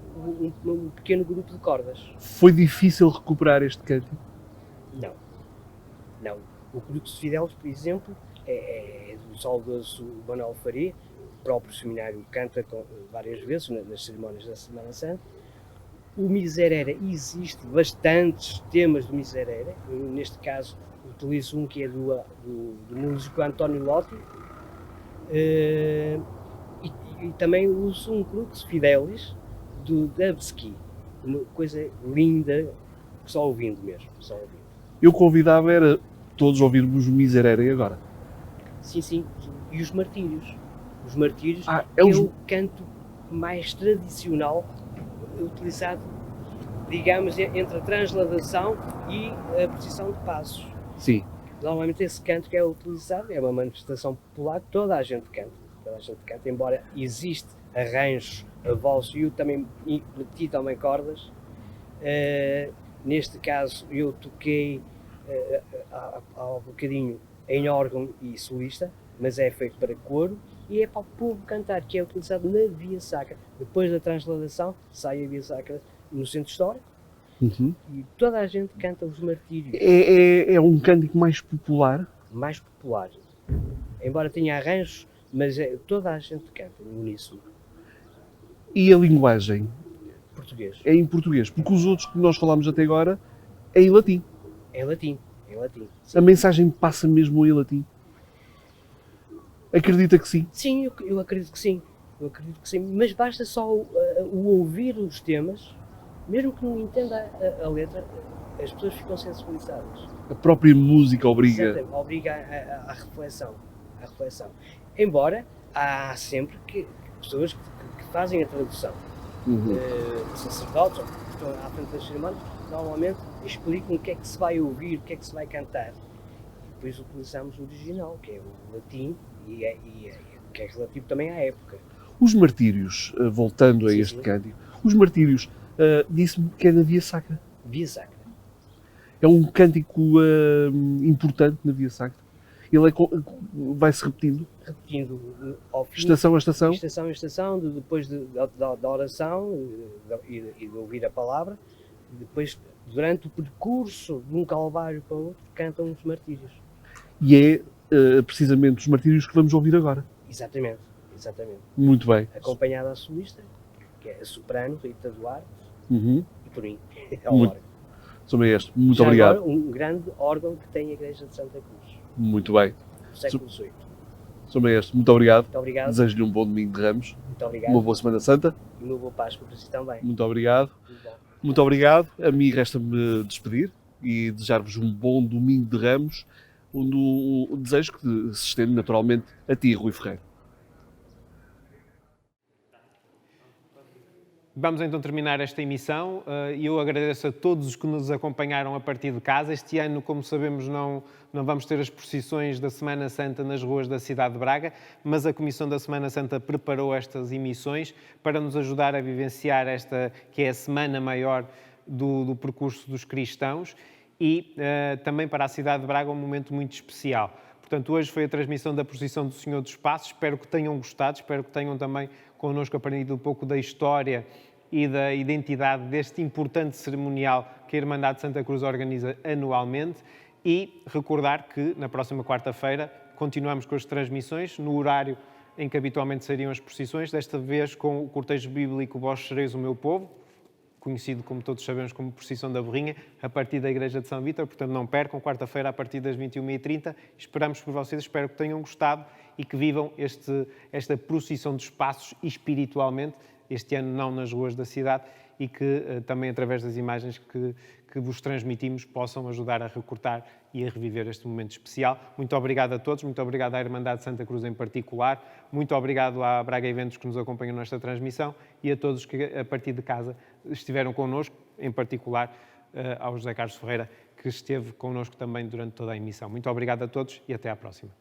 um pequeno grupo de cordas. Foi difícil recuperar este cântico? Não. O Crux Fidelis, por exemplo, é do saudoso Manuel Faria, o próprio seminário canta várias vezes nas cerimónias da Semana Santa. O Miserere, existe bastantes temas do Miserere, neste caso utilizo um que é do músico António Lotti, e também uso um Crux Fidelis do Dubsky, uma coisa linda, só ouvindo mesmo, só ouvindo. Eu convidava era todos a ouvirmos o Miserere agora. Sim, e os Martírios. Os Martírios é o canto mais tradicional utilizado, digamos, entre a transladação e a posição de passos. Sim. Normalmente esse canto que é utilizado é uma manifestação popular que toda a gente canta, embora existe arranjos, a voz, e eu também meti também cordas. Neste caso eu toquei há um bocadinho em órgão e solista, mas é feito para coro e é para o povo cantar, que é utilizado na Via Sacra. Depois da transladação sai a Via Sacra no centro histórico. E toda a gente canta os Martírios. É um cântico mais popular? Mais popular. Embora tenha arranjos, mas toda a gente canta no uníssono. E a linguagem? Português. É em português, porque os outros que nós falámos até agora é em latim. É em latim. A mensagem passa mesmo em latim? Acredita que sim? Sim, eu acredito que sim. Mas basta só o ouvir os temas, mesmo que não entenda a letra, as pessoas ficam sensibilizadas. A própria música obriga. Obriga à reflexão. Embora há sempre pessoas que fazem a tradução. Sacerdotes ou que estão à frente das cerimónias, normalmente explicam o que é que se vai ouvir, o que é que se vai cantar. E depois utilizamos o original, que é o latim, que é relativo também à época. Os Martírios, voltando a este cântico, os Martírios, disse-me que é na Via Sacra. Via Sacra. É um cântico importante na Via Sacra. Ele vai-se repetindo? Repetindo ao fim. Estação a estação? Estação a estação, depois da oração e de ouvir a palavra. E depois, durante o percurso de um calvário para o outro, cantam os Martírios. E é precisamente os Martírios que vamos ouvir agora. Exatamente. Muito bem. Acompanhada a solista, que é a soprano Rita Duarte, e por mim, ao órgão. Sr. Maestro, muito já obrigado. Agora, um grande órgão que tem a Igreja de Santa Cruz. Muito bem. Do século XVIII. Sr. Maestro, muito obrigado. Muito obrigado. Desejo-lhe um bom domingo de Ramos. Muito obrigado. Uma boa Semana Santa. E uma boa Páscoa para si também. Muito obrigado. Muito obrigado. A mim resta-me despedir e desejar-vos um bom domingo de Ramos, um desejo que se estende naturalmente a ti, Rui Ferreira. Vamos então terminar esta emissão e eu agradeço a todos os que nos acompanharam a partir de casa. Este ano, como sabemos, não vamos ter as procissões da Semana Santa nas ruas da cidade de Braga, mas a Comissão da Semana Santa preparou estas emissões para nos ajudar a vivenciar esta, que é a semana maior do percurso dos cristãos e também para a cidade de Braga um momento muito especial. Portanto, hoje foi a transmissão da procissão do Senhor dos Passos. Espero que tenham gostado, espero que tenham também connosco aprendido um pouco da história e da identidade deste importante cerimonial que a Irmandade de Santa Cruz organiza anualmente e recordar que na próxima quarta-feira continuamos com as transmissões no horário em que habitualmente seriam as procissões, desta vez com o cortejo bíblico Vós Sereis o Meu Povo, conhecido, como todos sabemos, como Procissão da Berrinha, a partir da Igreja de São Vítor. Portanto, não percam, quarta-feira, a partir das 21h30. Esperamos por vocês, espero que tenham gostado e que vivam esta procissão dos passos espiritualmente, este ano não nas ruas da cidade, e que também, através das imagens que vos transmitimos, possam ajudar a recortar e a reviver este momento especial. Muito obrigado a todos, muito obrigado à Irmandade de Santa Cruz em particular, muito obrigado à Braga Eventos que nos acompanham nesta transmissão e a todos que, a partir de casa, estiveram connosco, em particular ao José Carlos Ferreira, que esteve connosco também durante toda a emissão. Muito obrigado a todos e até à próxima.